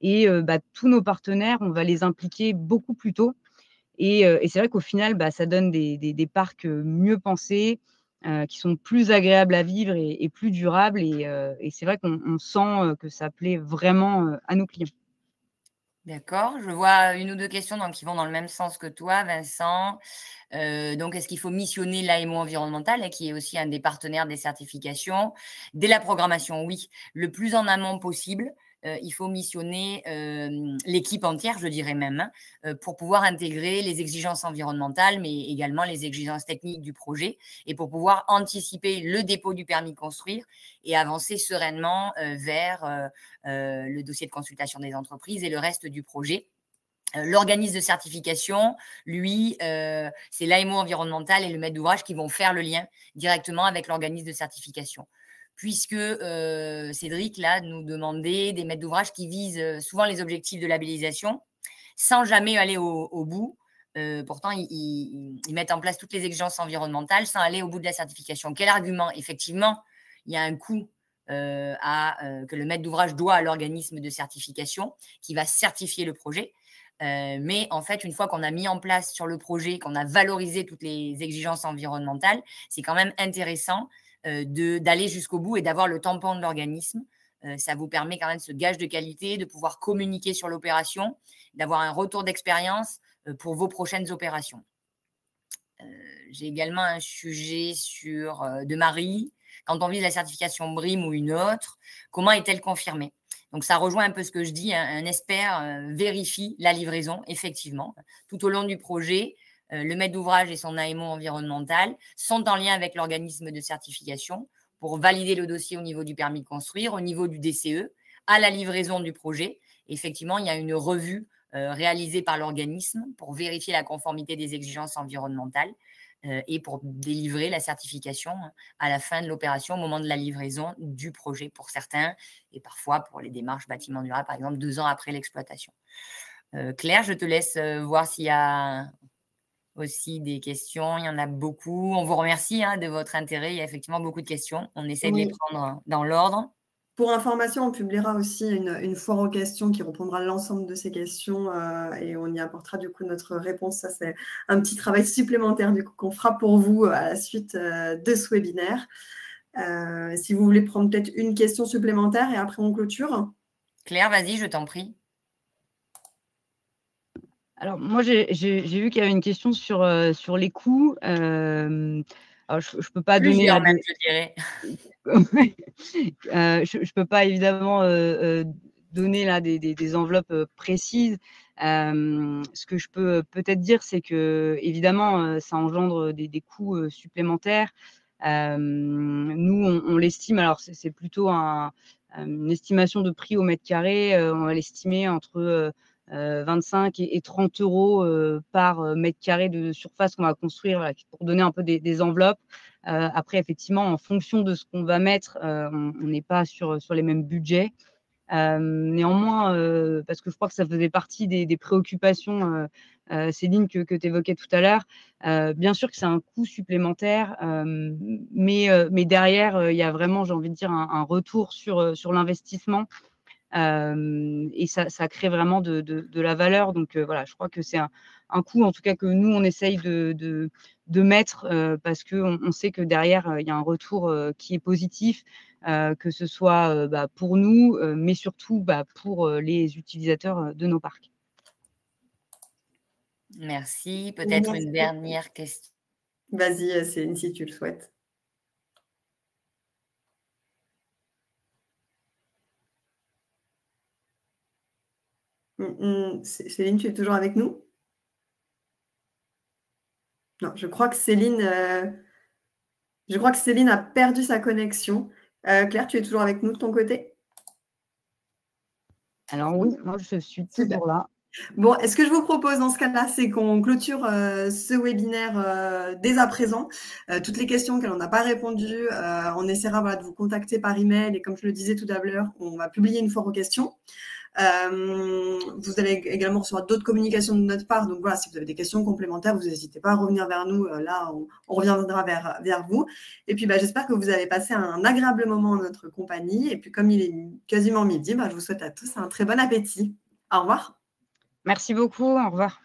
Et tous nos partenaires, on va les impliquer beaucoup plus tôt. Et c'est vrai qu'au final, ça donne des parcs mieux pensés, qui sont plus agréables à vivre et plus durables. Et c'est vrai qu'on sent que ça plaît vraiment à nos clients. D'accord, je vois une ou deux questions qui vont dans le même sens que toi, Vincent. Donc, est-ce qu'il faut missionner l'AMO environnemental, qui est aussi un des partenaires des certifications? Dès la programmation, oui, le plus en amont possible. Il faut missionner l'équipe entière, je dirais même, pour pouvoir intégrer les exigences environnementales, mais également les exigences techniques du projet, et pour pouvoir anticiper le dépôt du permis de construire et avancer sereinement vers le dossier de consultation des entreprises et le reste du projet. L'organisme de certification, lui, c'est l'AMO environnemental et le maître d'ouvrage qui vont faire le lien directement avec l'organisme de certification. puisque Cédric là, nous demandait des maîtres d'ouvrage qui visent souvent les objectifs de labellisation sans jamais aller au bout. Pourtant, ils mettent en place toutes les exigences environnementales sans aller au bout de la certification. Quel argument? Effectivement, il y a un coût que le maître d'ouvrage doit à l'organisme de certification qui va certifier le projet. Mais en fait, une fois qu'on a mis en place sur le projet, qu'on a valorisé toutes les exigences environnementales, c'est quand même intéressant d'aller jusqu'au bout et d'avoir le tampon de l'organisme. Ça vous permet quand même ce gage de qualité, de pouvoir communiquer sur l'opération, d'avoir un retour d'expérience pour vos prochaines opérations. J'ai également un sujet de Marie. Quand on vise la certification BREEAM ou une autre, comment est-elle confirmée? Donc, ça rejoint un peu ce que je dis. Un expert vérifie la livraison, effectivement. Tout au long du projet, le maître d'ouvrage et son AMO environnemental sont en lien avec l'organisme de certification pour valider le dossier au niveau du permis de construire, au niveau du DCE, à la livraison du projet. Effectivement, il y a une revue réalisée par l'organisme pour vérifier la conformité des exigences environnementales et pour délivrer la certification à la fin de l'opération, au moment de la livraison du projet pour certains, et parfois pour les démarches bâtiments durables, par exemple 2 ans après l'exploitation. Claire, je te laisse voir s'il y a aussi des questions. Il y en a beaucoup. On vous remercie de votre intérêt. Il y a effectivement beaucoup de questions. On essaie de les prendre dans l'ordre. Pour information, on publiera aussi une foire aux questions qui reprendra l'ensemble de ces questions et on y apportera du coup notre réponse. Ça, c'est un petit travail supplémentaire du coup qu'on fera pour vous à la suite de ce webinaire. Si vous voulez prendre peut-être une question supplémentaire et après on clôture. Claire, vas-y, je t'en prie. Alors, moi, j'ai vu qu'il y avait une question sur les coûts. Alors, je ne peux pas donner… Plusieurs même, je dirais. Je ne peux pas évidemment donner là des enveloppes précises. Ce que je peux peut-être dire, c'est que évidemment, ça engendre des coûts supplémentaires. Nous, on l'estime, alors c'est plutôt une estimation de prix au mètre carré. On va l'estimer entre 25 et 30 euros par mètre carré de surface qu'on va construire, voilà, pour donner un peu des enveloppes. Après, effectivement, en fonction de ce qu'on va mettre, on n'est pas sur les mêmes budgets. Néanmoins, parce que je crois que ça faisait partie des préoccupations, Céline, que tu évoquais tout à l'heure, bien sûr que c'est un coût supplémentaire, mais derrière, il y a vraiment, j'ai envie de dire, un retour sur l'investissement. Et ça crée vraiment de la valeur. Donc voilà, je crois que c'est un coût, en tout cas, que nous, on essaye de mettre parce qu'on sait que derrière, il y a un retour qui est positif, que ce soit pour nous, mais surtout pour les utilisateurs de nos parcs. Merci. Peut-être une dernière question. Vas-y, Céline, si tu le souhaites. Céline, tu es toujours avec nous? Non, je crois que Céline a perdu sa connexion. Claire, tu es toujours avec nous de ton côté? Alors oui, moi je suis toujours là. Bon, ce que je vous propose dans ce cas-là, c'est qu'on clôture ce webinaire dès à présent. Toutes les questions auxquelles on n'a pas répondu, on essaiera de vous contacter par email et comme je le disais tout à l'heure, on va publier une foire aux questions. Vous allez également recevoir d'autres communications de notre part. Donc voilà, si vous avez des questions complémentaires, vous n'hésitez pas à revenir vers nous. Là, on reviendra vers vous. Et puis, j'espère que vous avez passé un agréable moment en notre compagnie. Et puis, comme il est quasiment midi, je vous souhaite à tous un très bon appétit. Au revoir. Merci beaucoup. Au revoir.